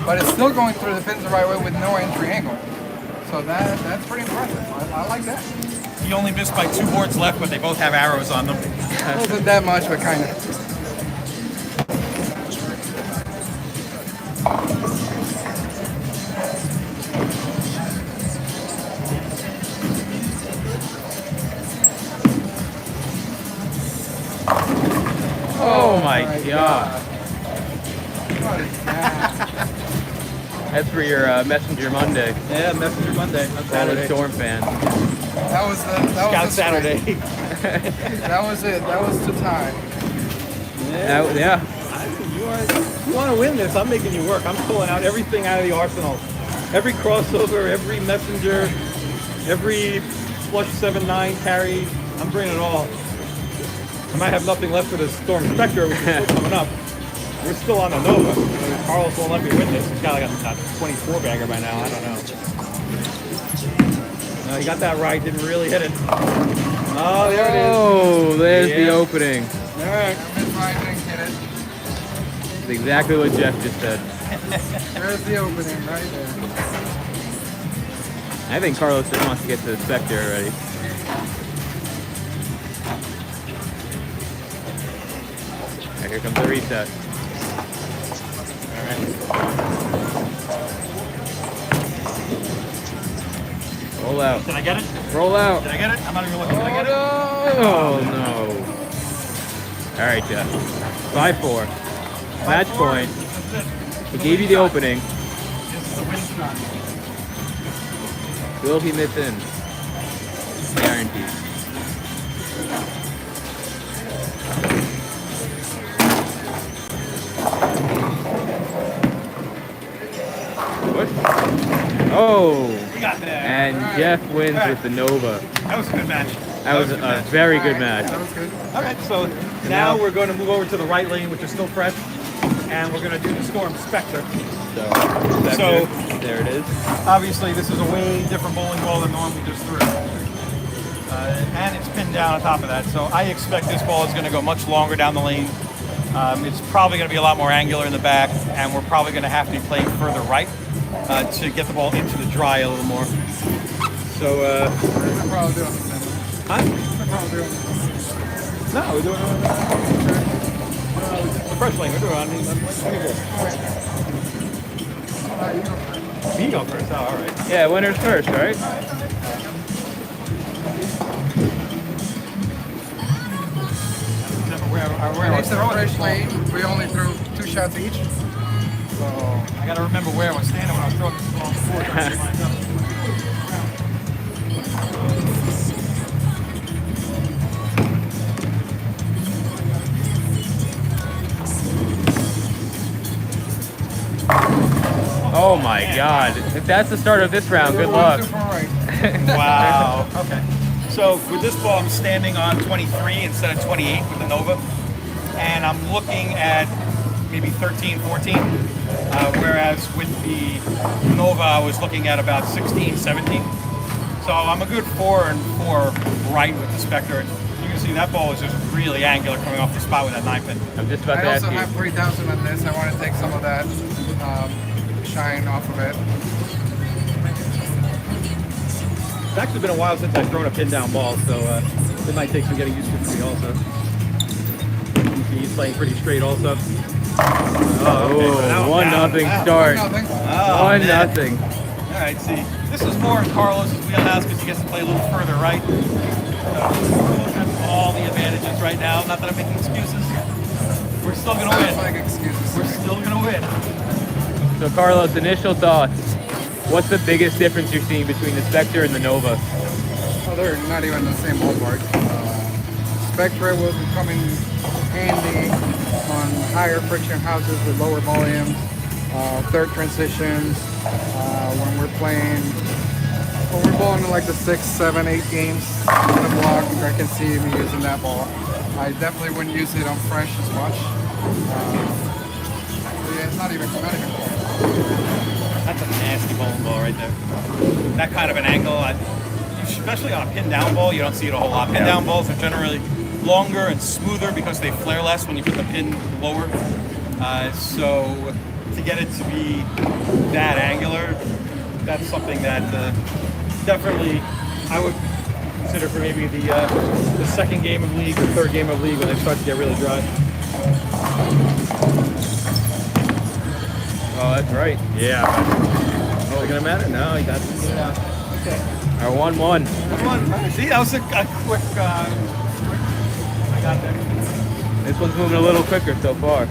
but it's still going through the pins the right way with no entry angle. So that's pretty impressive. I like that. He only missed by 2 boards left, but they both have arrows on them. Wasn't that much, but kind of. Oh my god. What is that? That's for your Messenger Monday. Yeah, Messenger Monday on All the Saturday. Storm fans. That was Scout the Saturday. That was it. That was the time. Yeah. You want to win this? I'm making you work. I'm pulling out everything out of the arsenal. Every crossover, every messenger, every flush 7-9 carry. I'm bringing it all. I might have nothing left for the Storm Spectre, which is still coming up. We're still on the Nova. Carlos won't let me win this. He's got like a 24 bagger by now. I don't know. No, he got that right. Didn't really hit it. Oh, there it is. Oh, there's the Yeah. opening. All right. It's exactly what Jeff just said. There's the opening right there. I think Carlos just wants to get to the Spectre already. Right, here comes the reset. Roll out. Did I get it? Roll out. Did I get it? I'm not even looking. Did I get it? Oh no. All right, Jeff. 5-4. Match point. He gave you the opening. This is the winning shot. Will he miss in? Guaranteed. What? Oh. We got that. And Jeff wins with the Nova. That was a good match. That was a very good match. That was good. All right, so now we're going to move over to the right lane, which is still fresh, and we're going to do the Storm Spectre. So there it is. obviously this is a way different bowling ball than the one we just threw. And it's pinned down on top of that. So I expect this ball is going to go much longer down the lane. It's probably going to be a lot more angular in the back, and we're probably going to have to be playing further right to get the ball into the dry a little more. So, We're probably doing the huh? We're probably doing No, we're doing the fresh lane. We're doing on 24. Me go first. Oh, all right. Yeah, winners first, right? Where I was It's a throwing fresh this ball. lane. We only threw 2 shots each. So I got to remember where I was standing when I was throwing this ball before. It got lined up. Oh my god. If that's the start of this round, good luck. Super right. Wow. Okay. So with this ball, I'm standing on 23 instead of 28 with the Nova, and I'm looking at maybe 13, 14. Whereas with the Nova, I was looking at about 16, 17. So I'm a good 4 and 4 right with the Spectre. You can see that ball is just really angular coming off the spot with that 9-pin. I'm just about I to ask also you. have 3,000 on this. I want to take some of that shine off of it. It's actually been a while since I've thrown a pin down ball, so it might take some getting used to for me also. He's playing pretty straight also. Oh, 1-0 start. Nothing. Oh, 1-0. All right, see, this is more in Carlos's wheelhouse because he gets to play a little further right. Carlos has all the advantages right now. Not that I'm making excuses. We're still going to Sounds win. like excuses. We're still going to win. So Carlos, initial thoughts. What's the biggest difference you're seeing between the Spectre and the Nova? Well, they're not even the same ballpark. Spectre will be coming handy on higher friction houses with lower volumes, third transitions. When we're bowling like the 6, 7, 8 games in a block, I can see me using that ball. I definitely wouldn't use it on fresh as much. Yeah, it's not even close. That's a nasty bowling ball right there. That kind of an angle, especially on a pin down ball, you don't see it a whole lot. Pin down balls are generally longer and smoother because they flare less when you put the pin lower. So to get it to be that angular, that's something that definitely I would consider for maybe the second game of league, the third game of league when they start to get really dry. Oh, that's right. Yeah. Oh, is it gonna matter? No, you got to get it out. Okay. Our 1-1. See, that was a quick. I got there. This one's moving a little quicker so far.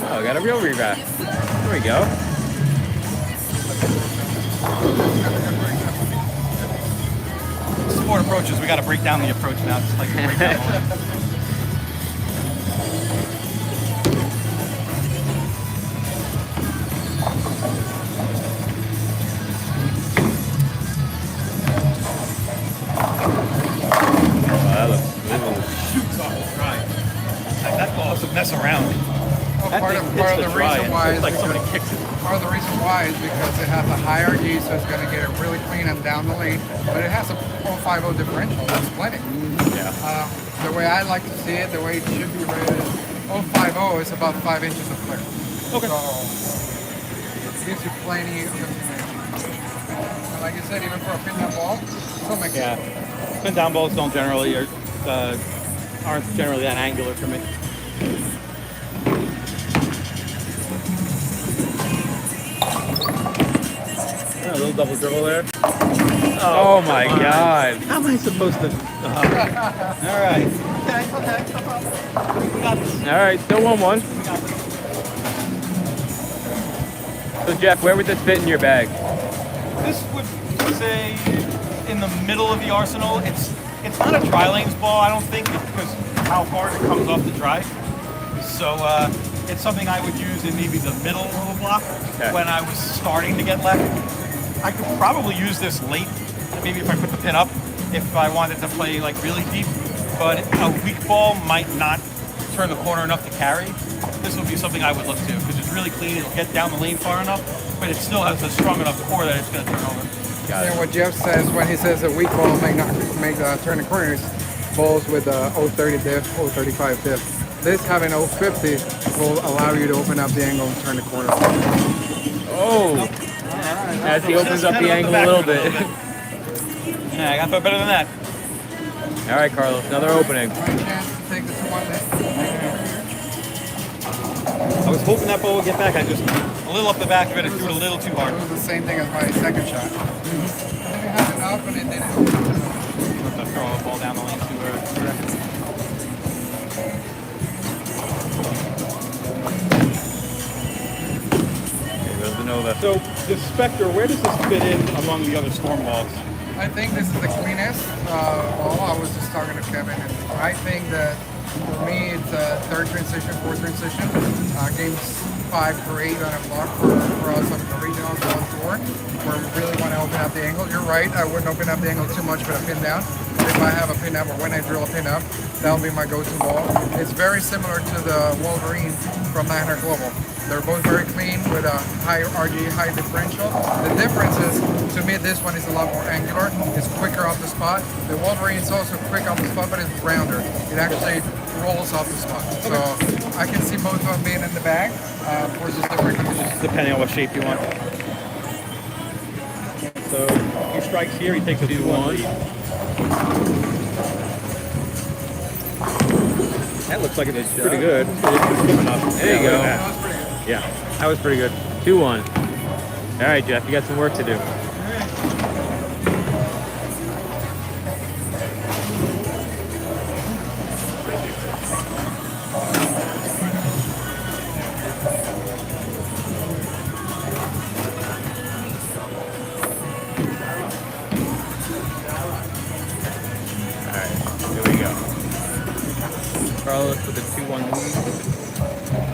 Oh, I got a real reback. There we go. Sport approaches. We got to break down the approach now. Just like break down. That looks Shoots off the drive. Like, that ball is a mess around. Well, That part thing of hits the the dry reason and why it's is like somebody because- kicks it. part of the reason why is because it has a higher G, so it's going to get it really clean and down the lane. But it has a 050 differential. That's plenty. yeah. The way I like to see it, the way it should be rated, 050 is about 5 inches of clear. Okay. So it gives you plenty of information. And like I said, even for a pin down ball, still makes Yeah. sense. Pin down balls don't generally aren't generally that angular for me. A little double dribble there. Oh my come on. God. How am I supposed to? All right. Okay, no problem. We got this. All right, still 1-1. So Jeff, where would this fit in your bag? This would say in the middle of the arsenal. It's not a dry lanes ball, I don't think, because how hard it comes off the dry. So it's something I would use in maybe the middle of the block Okay. when I was starting to get left. I could probably use this late, maybe if I put the pin up, if I wanted to play like really deep. But a weak ball might not turn the corner enough to carry. This would be something I would look to because it's really clean. It'll get down the lane far enough, but it still has a strong enough core that it's going to turn over. Got And it. what Jeff says when he says a weak ball may not make turn the corners, balls with 030 diff, 035 diff. This having 050 will allow you to open up the angle and turn the corner. Oh, as he opens up the angle a little bit. Yeah, I got to better than that. All right, Carlos, another opening. One chance to take this one there. I was hoping that ball would get back. I just A little up the back of it, it threw it a little too hard. It was the same thing as my second shot. I think I had enough and it didn't. Have to throw a ball down the lane too early. Okay, there's the Nova. so the Spectre. Where does this fit in among the other Storm balls? I think this is the cleanest ball. I was just talking to Kevin, and I think that for me it's a third transition, fourth transition. Games 5 for 8 on a block for us on the regionals on tour, where we really want to open up the angle. You're right, I wouldn't open up the angle too much with a pin down. But if I have a pin up or when I drill a pin up, that'll be my go-to ball. It's very similar to the Wolverine from 900 Global. They're both very clean with a high RG, high differential. The difference is, to me, this one is a lot more angular. It's quicker off the spot. The Wolverine is also quick off the spot, but it's rounder. It actually rolls off the spot. So I can see both of them being in the bag for just different conditions. Depending on what shape you want. So he strikes here. He takes a 2-1 lead. That looks like it's pretty good. It's good enough. There you Yeah, go. look at That was pretty good. that. Yeah. That was pretty good. 2-1. All right, Jeff, you got some work to do. All right, here we go. Carlos with a 2-1 lead.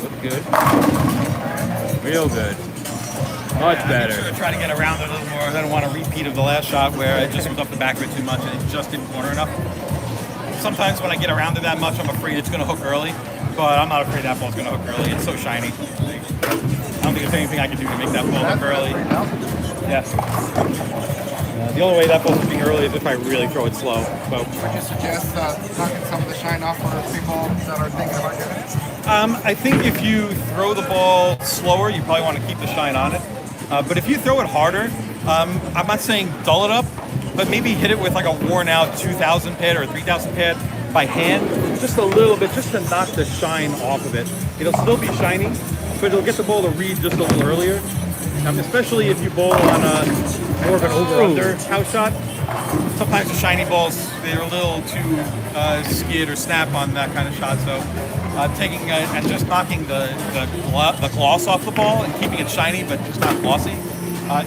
Look good. Real good. Much I'm better. sure to try to get around it a little more. I don't want a repeat of the last shot where I just was up the back of it too much and it just didn't corner enough. Sometimes when I get around it that much, I'm afraid it's going to hook early, but I'm not afraid that ball's going to hook early. It's so shiny. I don't think there's anything I can do to make that ball hook early. Yes. The only way that ball's hitting early is if I really throw it slow. So Would you suggest knocking some of the shine off for people that are thinking about getting it? I think if you throw the ball slower, you probably want to keep the shine on it. But if you throw it harder, I'm not saying dull it up, but maybe hit it with like a worn out 2000 pad or a 3000 pad by hand, just a little bit, just to knock the shine off of it. It'll still be shiny, but it'll get the ball to read just a little earlier. Especially if you bowl on a more of an over-under house shot. Sometimes the shiny balls, they're a little too skid or snap on that kind of shot. So taking and just knocking the gloss off the ball and keeping it shiny but just not glossy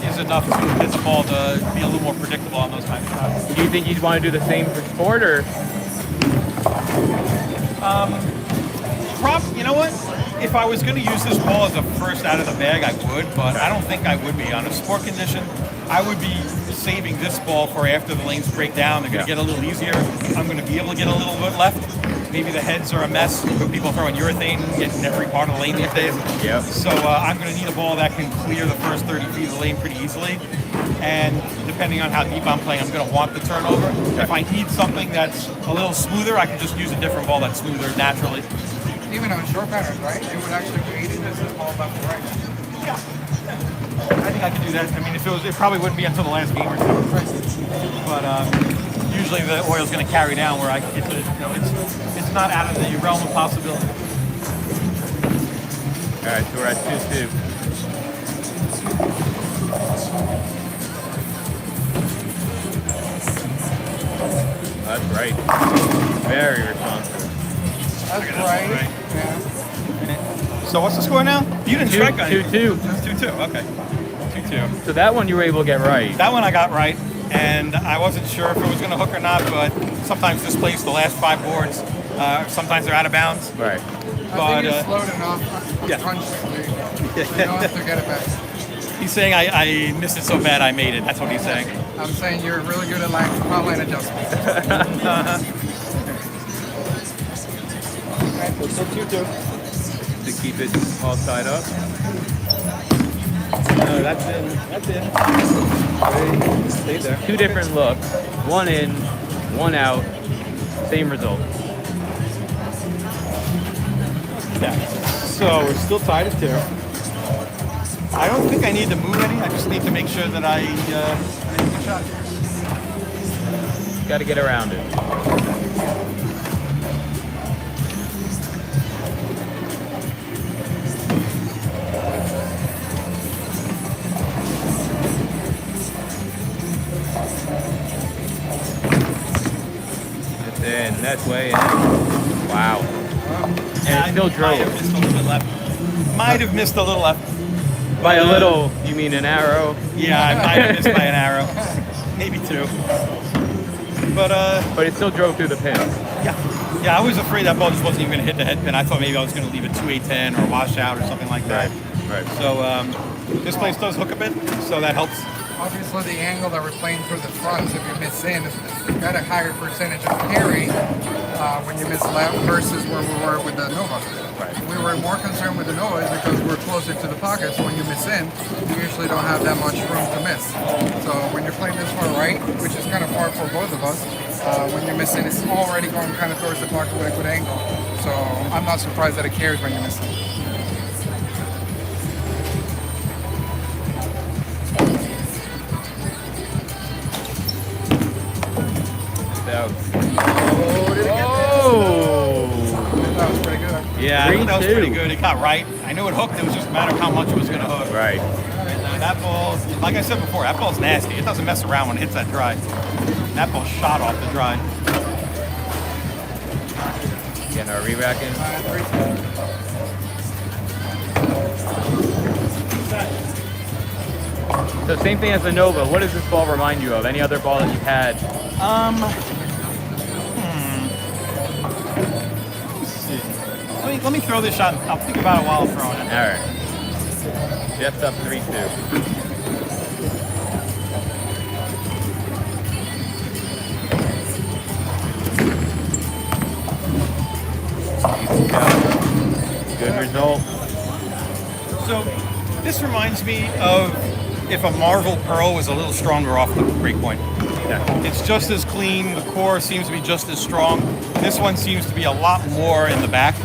is enough to get the ball to be a little more predictable on those kinds of shots. Do you think you'd want to do the same for sport, or? You know what? If I was going to use this ball as a first out of the bag, I would, but I don't think I would be. On a sport condition, I would be saving this ball for after the lanes break down. They're going to get a little easier. I'm going to be able to get a little bit left. Maybe the heads are a mess. People throwing urethane, getting every part of the lane these days. Yeah. So I'm going to need a ball that can clear the first 30 feet of the lane pretty easily. And depending on how deep I'm playing, I'm going to want the turnover. If I need something that's a little smoother, I can just use a different ball that's smoother naturally. Even on short patterns, right? It would actually be aiding this ball left and right. Yeah. I think I could do that. I mean, if it probably wouldn't be until the last game or two. But usually the oil's going to carry down where I can get to, it's not out of the realm of possibility. All right, so we're at 2-2. That's right. Very responsive. That's right. Yeah. So what's the score now? You didn't strike on it. 2-2. It's 2-2. Okay. 2-2. So that one you were able to get right. That one I got right, and I wasn't sure if it was going to hook or not, but sometimes this plays the last 5 boards. Sometimes they're out of bounds. Right. I think you're slowed enough yeah. consciously. You don't have to get it back. He's saying I missed it so bad I made it. That's what he's saying. I'm saying you're really good at foul line adjustments. still 2-2. To keep it all tied up. No, that's in. That's in. Stay there. 2 different looks. 1 in, 1 out. Same result. Yeah. So we're still tied at 2. I don't think I need to move any. I just need to make sure that I make a shot. Got to get around it. It's in. That's way in. Wow. And it still drove. Might have missed a little bit left. Might have missed a little left. By a little, you mean an arrow? Yeah, I might have missed by an arrow. Maybe 2. But it still drove through the pin. yeah, I was afraid that ball just wasn't even going to hit the head pin. I thought maybe I was going to leave it 2-8-10 or wash out or something like that. Right. So this place does hook a bit, so that helps. Obviously, the angle that we're playing through the fronts, if you miss in, you got a higher percentage of carry when you miss left versus where we were with the Nova. Right. We were more concerned with the Nova is because we're closer to the pocket, so when you miss in, you usually don't have that much room to miss. So when you're playing this far right, which is kind of far for both of us, when you miss in, it's already going kind of towards the pocket with a good angle. So I'm not surprised that it carries when you miss in. Out. That was pretty good. Yeah, I think that was 3-2. pretty good. It got right. I knew it hooked. It was just a matter of how much it was going to hook. Right. And that ball, like I said before, that ball's nasty. It doesn't mess around when it hits that dry. That ball shot off the dry. Getting our re-rack in. So same thing as the Nova. What does this ball remind you of? Any other ball that you've had? Let's see. Let me throw this shot. I'll think about it while I'm throwing it. All right. Jeff's up 3-2. Good result. So this reminds me of if a Marvel Pearl was a little stronger off the break point. Yeah. It's just as clean. The core seems to be just as strong. This one seems to be a lot more in the back.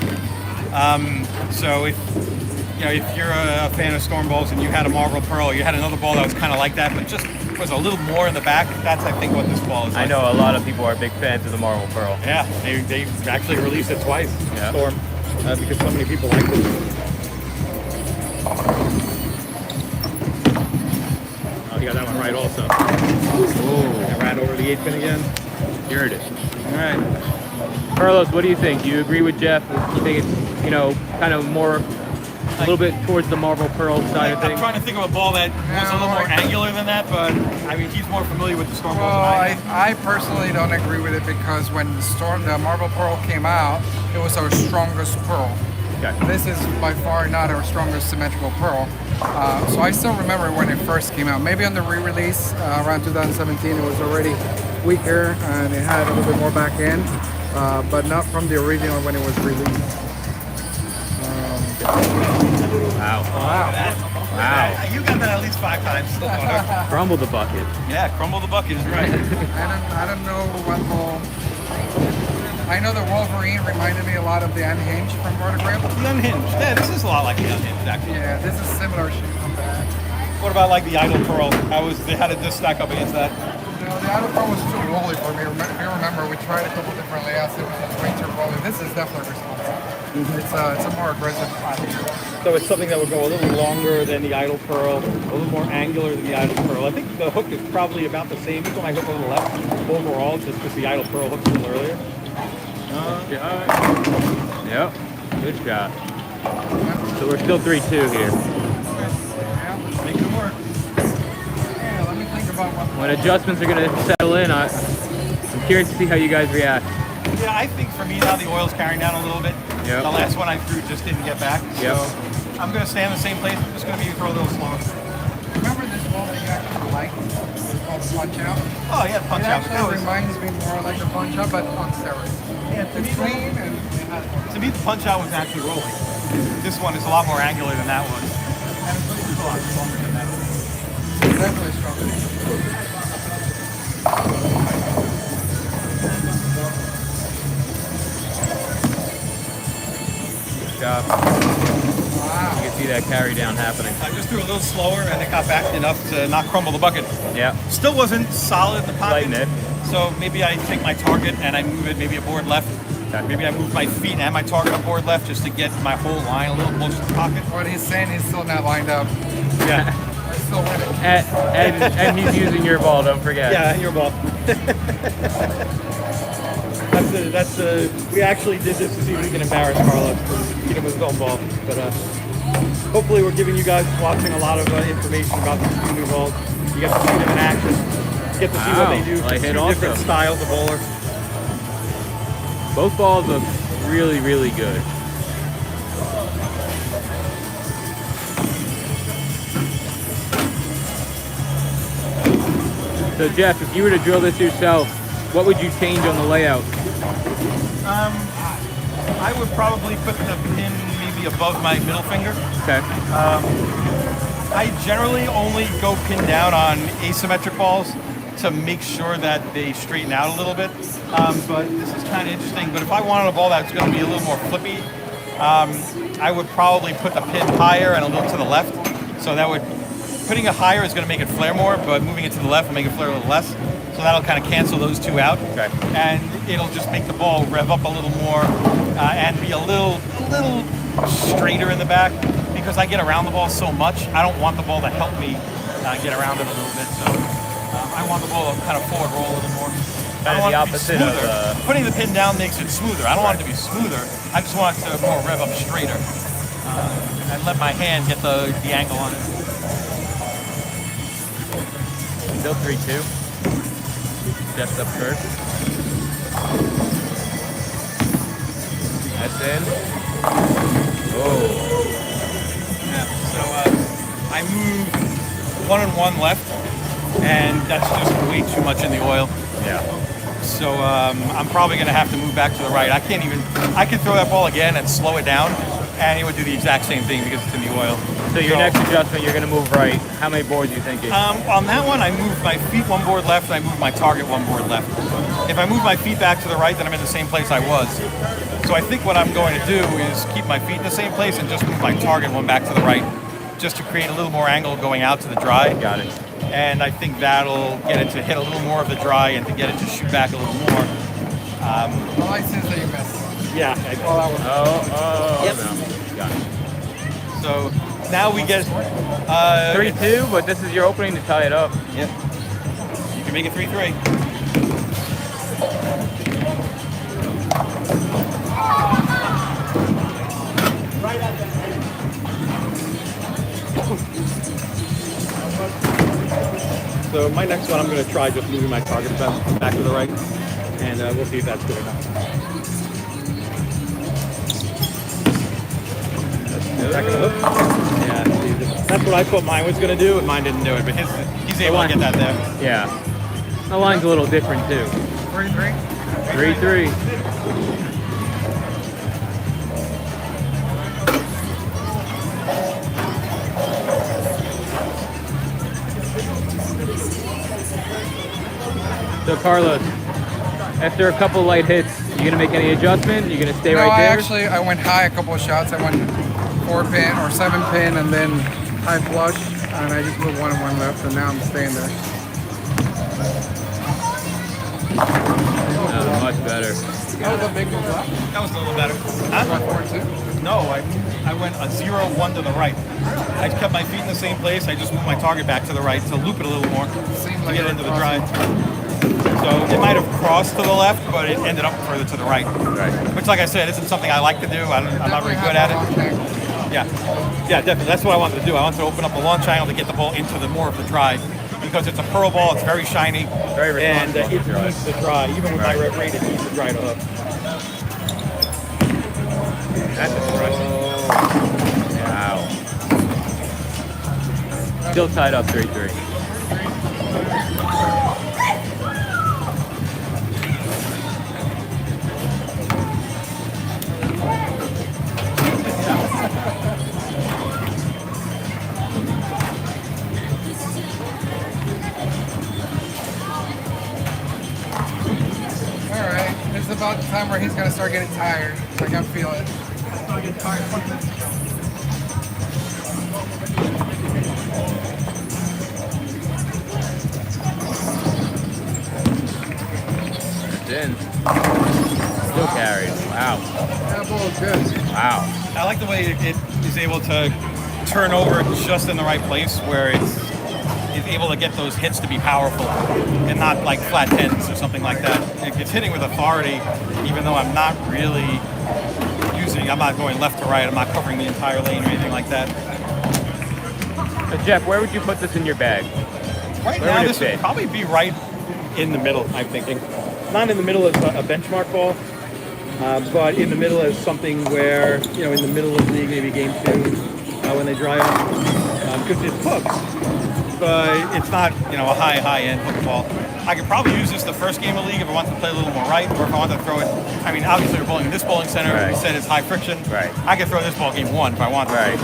So if you're a fan of Storm balls and you had a Marvel Pearl, you had another ball that was kind of like that, but just was a little more in the back. That's I think what this ball is. I like. know a lot of people are big fans of the Marvel Pearl. Yeah, they actually released it twice. Yeah. Storm, because so many people like this. Oh, he got that one right also. I ran over the 8 pin again. Here it is. All right. Carlos, what do you think? You agree with Jeff? You think it's, kind of more, a little bit towards the Marvel Pearl side of I'm things? trying to think of a ball that was a little more angular than that, but I mean he's more familiar with the Storm balls Well, than I am. I personally don't agree with it because when the Marble Pearl came out, it was our strongest pearl. Okay. This is by far not our strongest symmetrical pearl. So I still remember when it first came out. Maybe on the re-release around 2017, it was already weaker and it had a little bit more back end, but not from the original when it was released. Wow. Wow. You got that at least 5 times. Crumble the bucket. Yeah, crumble the bucket is right. I don't know what ball. I know the Wolverine reminded me a lot of the Unhinged from Vertigrip. The unhinged. Yeah, this is a lot like the unhinged actually. Yeah, this is similar shape on that. What about like the Idol Pearl? How did this stack up against that? No, the Idol Pearl was too rolly for me. If you remember, we tried a couple different layouts. It was way too rolly. This is definitely responsive. It's a more aggressive pattern. So it's something that would go a little longer than the Idol Pearl, a little more angular than the Idol Pearl. I think the hook is probably about the same. Even when I hook a little left overall, just because the Idol Pearl hooked a little earlier. Yep. Good shot. So we're still 3-2 here. Yeah, Make it work. yeah, let me think about what. When adjustments are going to settle in, I'm curious to see how you guys react. Yeah, I think for me now the oil's carrying down a little bit. Yep. The last one I threw just didn't get back. Yep. So I'm going to stay in the same place. I'm just going to throw a little slower. Remember this ball that you actually like? It's called the Punch Out. Oh yeah, punch It out. actually reminds me more like the Punch Out, but on steroids. Yeah, It's clean and to me the punch out was actually rolling. This one is a lot more angular than that was. And it's a lot stronger than that. it's definitely stronger. Good job. Wow. You can see that carry down happening. I just threw a little slower and it got back enough to not crumble the bucket. Yeah. Still wasn't solid in the pocket. Lighten it. So maybe I take my target and I move it maybe a board left. Okay. Maybe I move my feet and my target a board left just to get my whole line a little closer to the pocket. What he's saying is still not lined up. Yeah. I still win it. And he's using your ball, don't forget. Yeah, your ball. We actually did this to see if we can embarrass Carlos for getting his own ball. But hopefully we're giving you guys watching a lot of information about these two new balls. You get to see them in action. You get to see what they do. Wow, I hit Two different also. styles of bowler. Both balls look really, really good. So Jeff, if you were to drill this yourself, what would you change on the layout? I would probably put the pin maybe above my middle finger. Okay. I generally only go pin down on asymmetric balls to make sure that they straighten out a little bit. But this is kind of interesting. But if I wanted a ball that's going to be a little more flippy, I would probably put the pin higher and a little to the left. So that would, putting it higher is going to make it flare more, but moving it to the left will make it flare a little less. So that'll kind of cancel those two out. Okay. And it'll just make the ball rev up a little more and be a little straighter in the back because I get around the ball so much. I don't want the ball to help me get around it a little bit. So I want the ball to kind of forward roll a little more. I don't want it to be opposite of, smoother. Putting the pin down makes it smoother. I don't want it to be smoother. I just want it to more rev up straighter and let my hand get the angle on it. Still 3-2. Jeff's up first. That's in. Oh. Yeah, so I move 1 and 1 left, and that's just way too much in the oil. Yeah. So I'm probably going to have to move back to the right. I can throw that ball again and slow it down, and it would do the exact same thing because it's in the oil. So your next adjustment, you're going to move right. How many boards are you thinking? On that one, I moved my feet one board left, and I moved my target one board left. If I move my feet back to the right, then I'm in the same place I was. So I think what I'm going to do is keep my feet in the same place and just move my target one back to the right, just to create a little more angle going out to the dry. Got it. And I think that'll get it to hit a little more of the dry and to get it to shoot back a little more. The license that you missed. Yeah. Yep. No. Got it. So now we get 3-2, but this is your opening to tie it up. Yep. You can make it 3-3. So my next one, I'm going to try just moving my target back to the right, and we'll see if that's good enough. Back to the hook. Yeah, that's what I thought mine was going to do, and mine didn't do it, but he's able to get that there. Yeah. The line's a little different too. 3-3. 3-3. So Carlos, after a couple light hits, you gonna make any adjustment? You gonna stay No, right there? I went high a couple of shots. I went 4-pin or 7-pin and then high flush, and I just moved one and one left, and now I'm staying there. Much better. That was a big move up. That was a little better. I went 4-2. No, I went a 0-1 to the right. I kept my feet in the same place. I just moved my target back to the right to loop it a little more Seemed to like get you into were the dry. So it might have crossed to the left, but it ended up further to the right. Right. Which, like I said, isn't something I like to do. I'm not very good at it. Yeah, definitely. That's what I wanted to do. I wanted to open up a launch angle to get the ball into the more of the dry, because it's a pearl ball. It's very shiny, Very and responsible. it needs the dry. Even with my red rate, it needs the dry to hook. That's impressive. Wow. Still tied up 3-3. Alright, this is about the time where he's gonna start getting tired. I can feel it. It's in. Still carried. Wow. That ball is good. Wow. I like the way it is able to turn over just in the right place where it's able to get those hits to be powerful and not like flat tens or something like that. It's hitting with authority, even though I'm not really I'm not going left to right. I'm not covering the entire lane or anything like that. Jeff, where would you put this in your bag? Right Where now, would it this would fit? probably be right In the middle, I'm thinking. Not in the middle as a benchmark ball, but in the middle as something where, in the middle of the league, maybe game 2, when they dry up. Because it hooks, but it's not, a high-end hook ball. I could probably use this the first game of league if I wanted to play a little more right, or if I wanted to throw it. I mean, obviously we're bowling in this bowling center. Right. We said it's high friction. Right. I could throw this ball game 1 if I wanted. Right.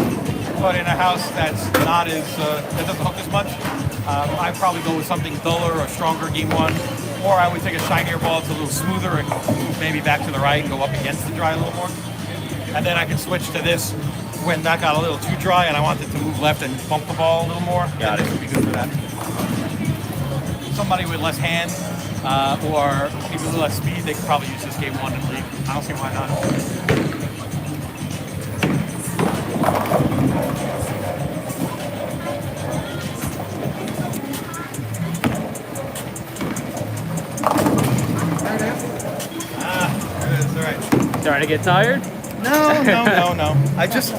But in a house that's not as that doesn't hook as much, I'd probably go with something duller or stronger game 1, or I would take a shinier ball that's a little smoother and move maybe back to the right and go up against the dry a little more. And then I could switch to this when that got a little too dry and I wanted to move left and bump the ball a little more. Got This it. would be good for that. Somebody with less hand or maybe a little less speed, they could probably use this game 1 in the league. I don't see why not. There it is. There it is, all right. Starting to get tired? No. I just,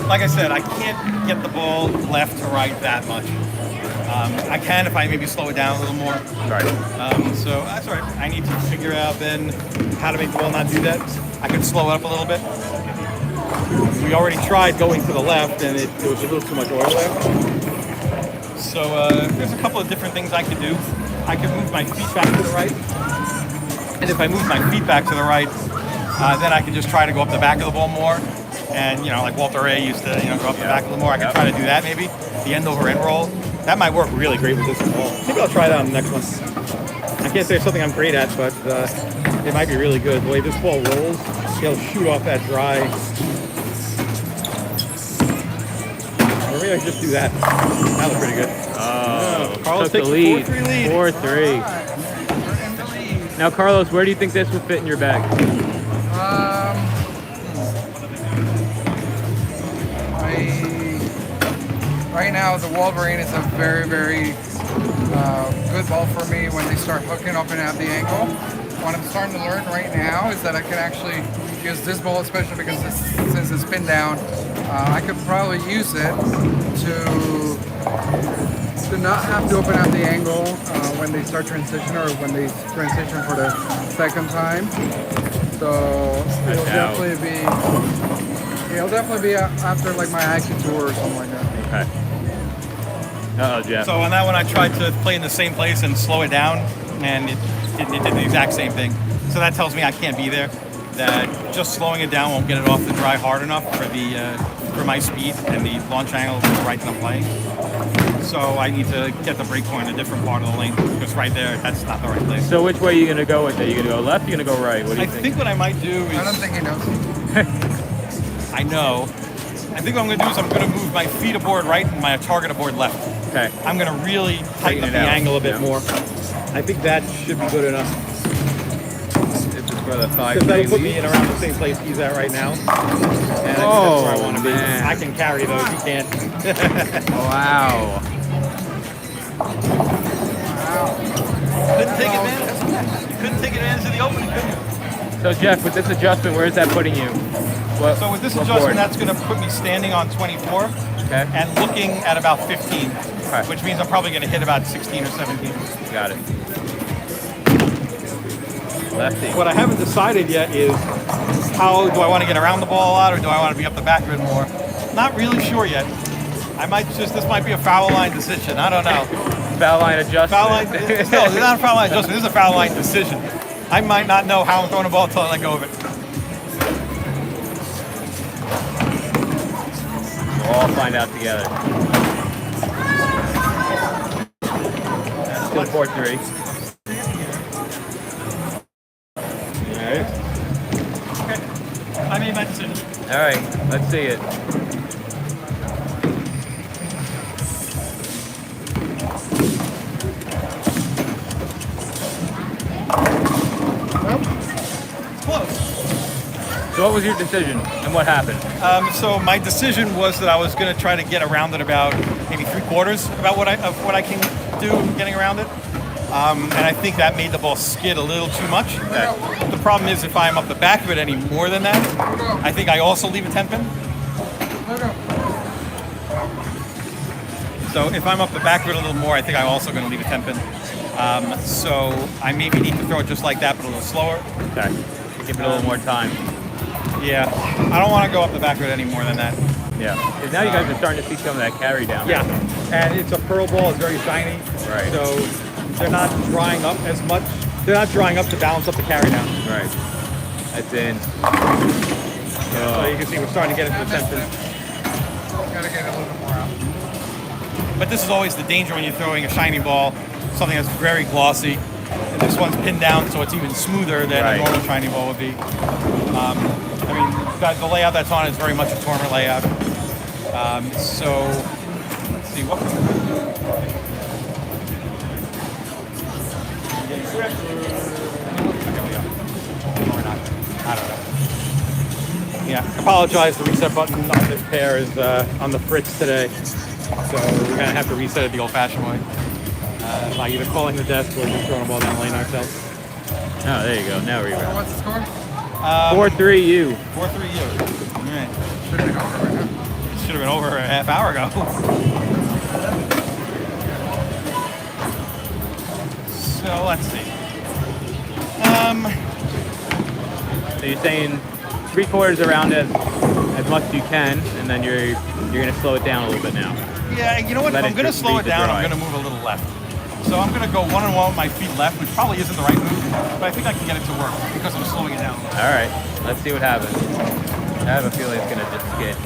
like I said, I can't get the ball left to right that much. I can if I maybe slow it down a little more. Right. So that's all right. I need to figure out then how to make the ball not do that. I could slow it up a little bit. We already tried going to the left, and there was a little too much oil there. So there's a couple of different things I could do. I could move my feet back to the right. And if I move my feet back to the right, then I can just try to go up the back of the ball more And, like Walter Ray used to, go up the back a little more. I could try to do that maybe. The end over end roll. That might work really great with this ball. Maybe I'll try that on the next one. I can't say it's something I'm great at, but it might be really good. The way this ball rolls, it'll shoot off that dry. Or maybe I can just do that. That looks pretty good. Oh, Carlos took takes the a lead. 4-3 lead. 4-3. We're in the lead. Now, Carlos, where do you think this would fit in your bag? Right now, the Wolverine is a very, very good ball for me when they start hooking up and at the ankle. What I'm starting to learn right now is that I can actually use this ball, especially because since it's pinned down, I could probably use it to not have to open out the angle when they start transition or when they transition for the second time. So it'll definitely be after like my IQ tour or something like that. Okay. Uh-oh, Jeff. So on that one, I tried to play in the same place and slow it down, and it did the exact same thing. So that tells me I can't be there. That just slowing it down won't get it off the dry hard enough for my speed and the launch angle is right that I'm playing. So I need to get the break point in a different part of the lane because right there, that's not the right place. So which way are you going to go with it? Are you going to go left or are you going to go right? What do you I think what I might do is... I don't think he knows. I know. I think what I'm going to do is I'm going to move my feet aboard right and my target aboard left. Okay. I'm going to really tighten up the Angle a bit Yeah. more. I think that should be good enough. This is for the 5-3 Because that'll put me lead. in around the same place he's at right now. And that's Oh, where I want to be. man. I can carry those. He can't. Wow. Couldn't take advantage. You couldn't take advantage of the opening, could you? So Jeff, with this adjustment, where is that putting you? What, So with this what adjustment, board? that's going to put me standing on 24 Okay. and looking at about 15, Okay. which means I'm probably going to hit about 16 or 17. Got it. Lefty. What I haven't decided yet is how do I want to get around the ball a lot or do I want to be up the back of it more? Not really sure yet. This might be a foul line decision. I don't know. Foul line adjustment. Foul line, no, it's not a foul line adjustment. This is a foul line decision. I might not know how I'm throwing the ball until I let go of it. We'll all find out together. Still 4-3. Okay. I made my decision. All right, let's see it. It's close. So what was your decision and what happened? So my decision was that I was going to try to get around it about maybe 3/4 of what I can do getting around it. And I think that made the ball skid a little too much. Okay. The problem is if I'm up the back of it any more than that, I think I also leave a 10 pin. So if I'm up the back of it a little more, I think I'm also going to leave a 10 pin. So I maybe need to throw it just like that, but a little slower. Okay. Give it a little more time. Yeah, I don't want to go up the back of it any more than that. Yeah. Because now you guys are starting to see some of that carry down. Yeah. And it's a pearl ball. It's very shiny. Right. So they're not drying up as much. They're not drying up to balance up the carry down. Right. That's in. So you can see we're starting to get into the 10 pin. Gotta get a little bit more out. But this is always the danger when you're throwing a shiny ball, something that's very glossy. And this one's pinned down, so it's even smoother than Right. a normal shiny ball would be. The layout that's on is very much a tournament layout. So let's see what. Or not. I don't know. Yeah, apologize. The reset button on this pair is on the fritz today, so we're gonna have to reset it the old-fashioned way by either calling the desk or just throwing a ball down the lane ourselves. Oh, there you go. Now we're So even. what's the score? 4-3 you. 4-3 you. All right. Should have been over right now. Should have been over a half hour ago. So let's see. So you're saying 3/4 around it as much as you can, and then you're gonna slow it down a little bit now. Yeah, you know what? Let If I'm it going to just slow read it the down, I'm drive. going to move a little left. So I'm going to go 1-on-1 with my feet left, which probably isn't the right move, but I think I can get it to work because I'm slowing it down. All right. Let's see what happens. I have a feeling it's gonna just skid.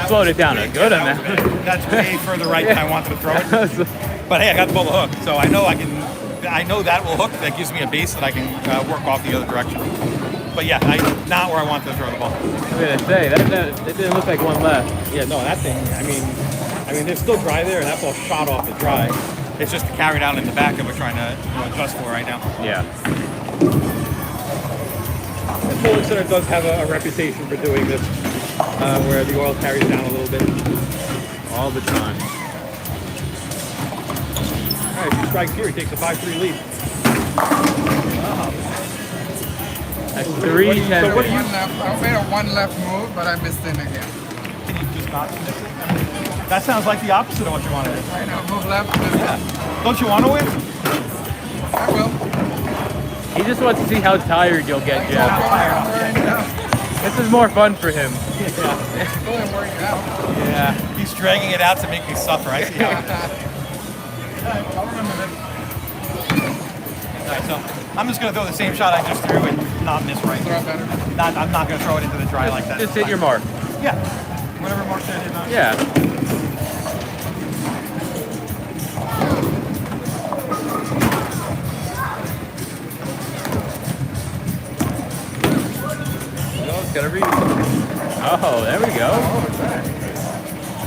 Slowed it down a good amount. That's way further right than I wanted to throw it. But hey, I got the ball to hook, so I know that will hook. That gives me a base that I can work off the other direction. But yeah, not where I wanted to throw the ball. I was gonna say that it didn't look like one left. Yeah, no, that thing. I mean, they're still dry there, and that ball shot off the dry. It's just the carry down in the back that we're trying to adjust for right now. Yeah. The Bowling Center does have a reputation for doing this, where the oil carries down a little bit. All the time. All right, if he strikes here, he takes a 5-3 lead. That's So 3-10. what do you? I made a one left move, but I missed in again. Can you just not miss it? That sounds like the opposite of what you want to do. I know, move left, miss Yeah. Don't you want to win? I will. He just wants to see how tired you'll get, I'm Jeff. wearing it out. This is more fun for him. It's really wearing it out. Yeah. He's dragging it out to make me suffer. I see how it is. I'll remember this. All right, so I'm just going to throw the same shot I just threw and not miss right. Throw it better. I'm not going to throw it into the dry like that. Just hit your mark. Yeah. Whatever mark that is. Yeah. It's gotta read. Oh, there we go.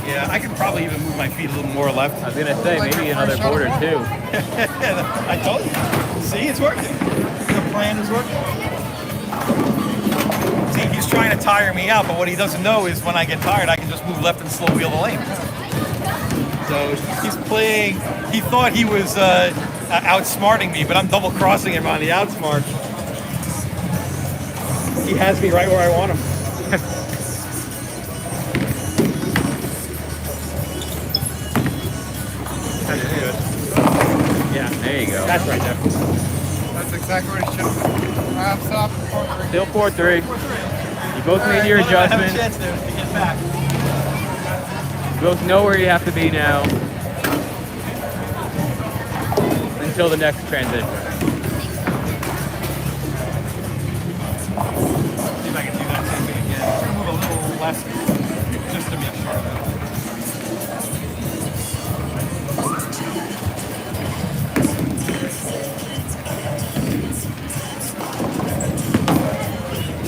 Yeah, I could probably even move my feet a little more left. I was gonna say maybe another board or two. I told you. See, it's working. The plan is working. See, he's trying to tire me out, but what he doesn't know is when I get tired, I can just move left and slow wheel the lane. So he's playing. He thought he was outsmarting me, but I'm double crossing him on the outsmart. He has me right where I want him. That's good. Yeah, There you go. that's right there. That's exactly what it should have been. Stop. Still 4-3. You both made your I have a adjustment. chance to get back. You both know where you have to be now. Until the next transition. See if I can do that same thing again. I'm gonna move a little less just to make sure.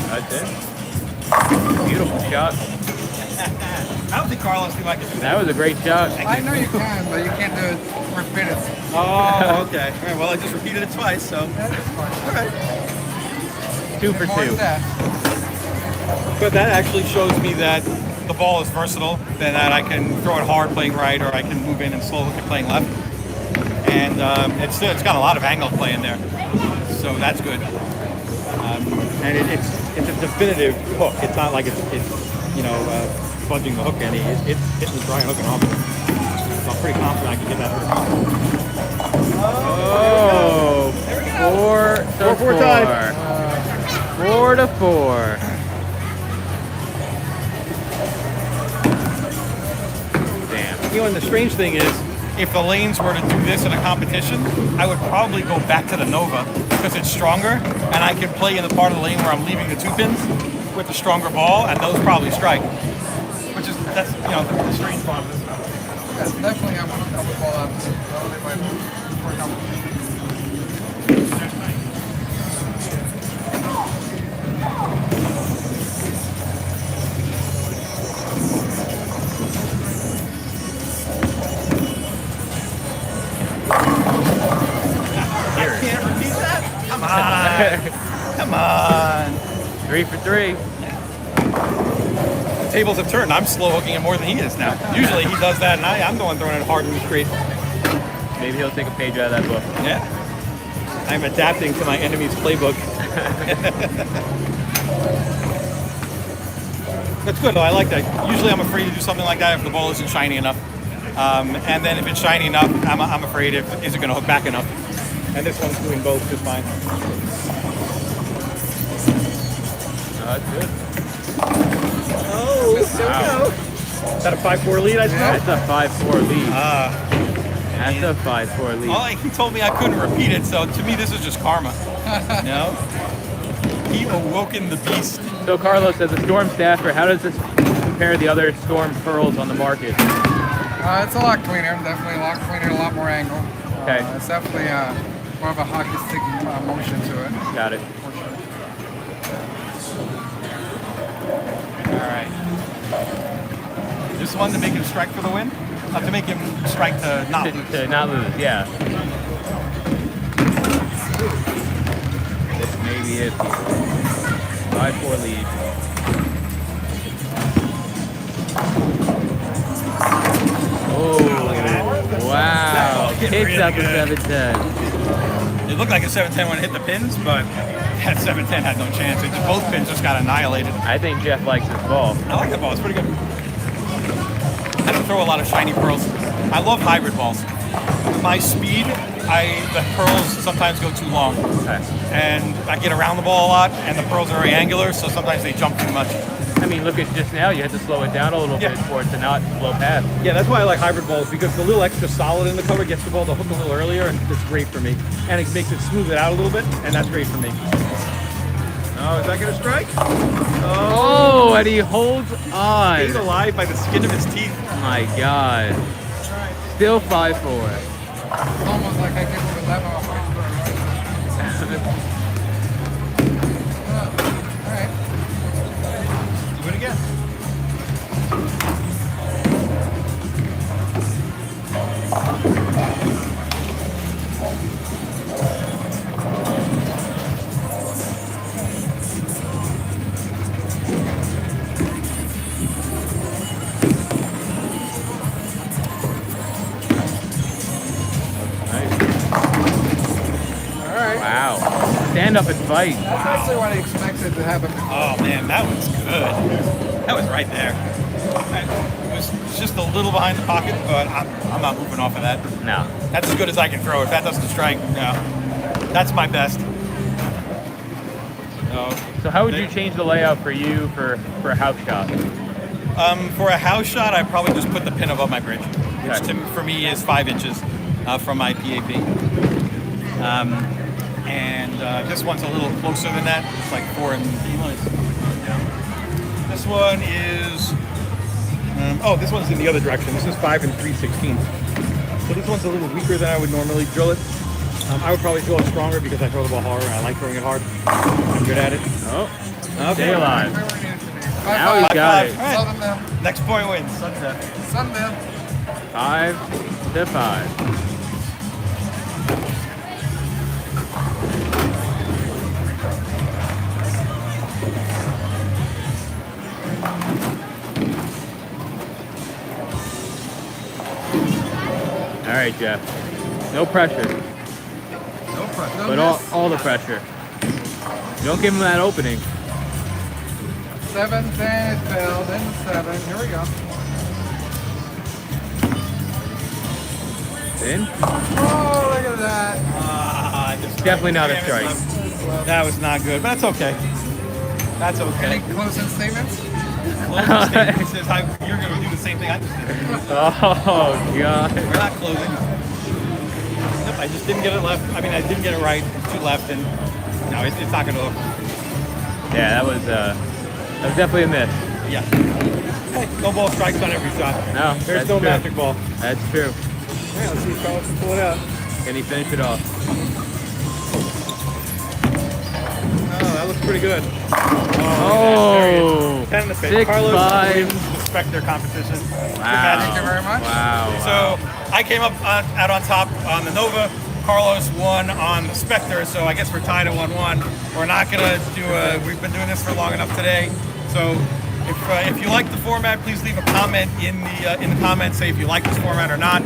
That's it. Beautiful shot. I don't think Carlos think I can do that. That was a great shot. I know you can, but you can't do it repeatedly. Oh, okay. All right, well, I just repeated it twice, so. That is fine. All right. 2 for More 2. than that. But that actually shows me that the ball is versatile, that I can throw it hard playing right, or I can move in and slow hook it playing left. And it's got a lot of angle play in there, so that's good. And it's a definitive hook. It's not like it's fudging the hook any. It's hitting the dry and hooking off. So I'm pretty confident I can get that hook. Oh, 4 tie. 4-4. Damn. You know, and the strange thing is, If the lanes were to do this in a competition, I would probably go back to the Nova because it's stronger, and I can play in the part of the lane where I'm leaving the 2 pins with the stronger ball, and those probably strike. That's the strange part of this. Yes, definitely I want to come ball out. Probably my work out. I can't repeat that? Come on. 3 for 3. The tables have turned. I'm slow hooking it more than he is now. Usually he does that, and I'm the one throwing it hard and straight. Maybe he'll take a page out of that book. Yeah. I'm adapting to my enemy's playbook. That's good, though. I like that. Usually I'm afraid to do something like that if the ball isn't shiny enough. And then if it's shiny enough, I'm afraid is it going to hook back enough. And this one's doing both just fine. That's good. Oh, there we go. Is that a 5-4 lead, I suppose? That's a 5-4 lead. That's a 5-4 lead. Well, he told me I couldn't repeat it, so to me this is just karma. You know? He awoken the beast. So Carlos, as a Storm staffer, how does this compare to the other Storm pearls on the market? It's a lot cleaner, definitely a lot cleaner, a lot more angle. Okay. It's definitely more of a hockey stick motion to it. Got it. For sure. All right. This one to make him strike for the win? To make him strike to not lose. To not lose, yeah. This may be it. 5-4 lead. Oh, wow. Getting Kicks really out the good. 7-10. It looked like a 7-10 when it hit the pins, but that 7-10 had no chance. Both pins just got annihilated. I think Jeff likes this ball. I like that ball. It's pretty good. I don't throw a lot of shiny pearls. I love hybrid balls. With my speed, the pearls sometimes go too long. Okay. And I get around the ball a lot, and the pearls are very angular, so sometimes they jump too much. I mean, look at just now. You had to slow it down a little Yeah. bit for it to not blow past. Yeah, that's why I like hybrid balls, because the little extra solid in the cover gets the ball to hook a little earlier, and it's great for me. And it makes it smooth it out a little bit, and that's great for me. Oh, is that going to strike? Oh, and he holds on. He's alive by the skin of his teeth. My God. Still 5-4. It's almost like I get to 11 off my score, right? All right. Do it again. Wow. Stand up and fight. That's actually what I expected to happen. Oh man, that was good. That was right there. It was just a little behind the pocket, but I'm not moving off of that. No. That's as good as I can throw. If that doesn't strike, no. That's my best. So how would you change the layout for you for a house shot? For a house shot, I probably just put the pin above my bridge, which Okay. for me is 5 inches from my PAP. This one's a little closer than that. It's like 4 and this one is. This one's in the other direction. This is 5 3/16. So this one's a little weaker than I would normally drill it. I would probably throw it stronger because I throw the ball harder and I like throwing it hard. I'm good at it. Oh, Okay. stay alive. Where were you today? Now he got it. All right. Sundown. Next point wins. Sunset. Sundown. 5-5. All right, Jeff. No pressure, No pressure. but all the pressure. Don't give him that opening. 7-10, it failed, then 7. Here we go. In? Oh, look at that. Definitely not a strike. That was not good, but that's okay. That's Any okay. closing statements? Closing statement says you're going to do the same thing I just did. Oh God. We're not closing. Nope, I just didn't get it left. I mean, I didn't get it right. Too left, and no, it's not going to hook. Yeah, that was definitely a miss. Yeah. Hey, no ball strikes on every shot. No, There's that's no true. magic ball. That's true. Yeah, let's see if Carlos can pull it out. Can he finish it off? Oh, that looks pretty good. Oh, 10 in the face. 6-5. Carlos wins the Spectre competition. Wow. Thank you very much. Wow. So I came up out on top on the Nova. Carlos won on the Spectre, so I guess we're tied at 1-1. We're not gonna we've been doing this for long enough today. So if you like the format, please leave a comment in the comments. Say if you like this format or not.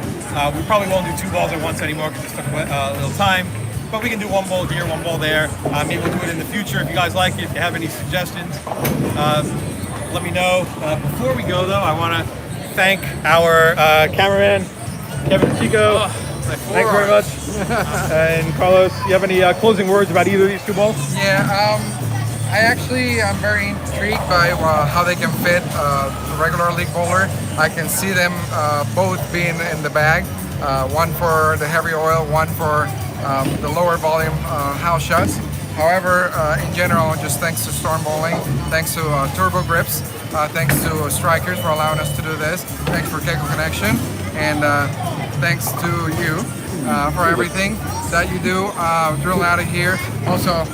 We probably won't do 2 balls at once anymore because it took a little time. But we can do 1 ball here, 1 ball there. Maybe we'll do it in the future if you guys like it. If you have any suggestions, let me know. Before we go, though, I want to thank our cameraman, Kevin Chico. Thanks very much. And Carlos, you have any closing words about either of these 2 balls? Yeah, I'm very intrigued by how they can fit a regular league bowler. I can see them both being in the bag. one for the heavy oil, one for the lower volume house shots. However, in general, just thanks to Storm Bowling, thanks to Turbo Grips, thanks to Strikers for allowing us to do this, thanks for Kegel Connection, and thanks to you for everything that you do. Drilling out of here. Also,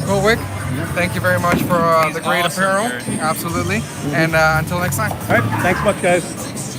Colwick, thank you very much for the great awesome, apparel. Jared. Absolutely. And until next time. All right, thanks much, guys.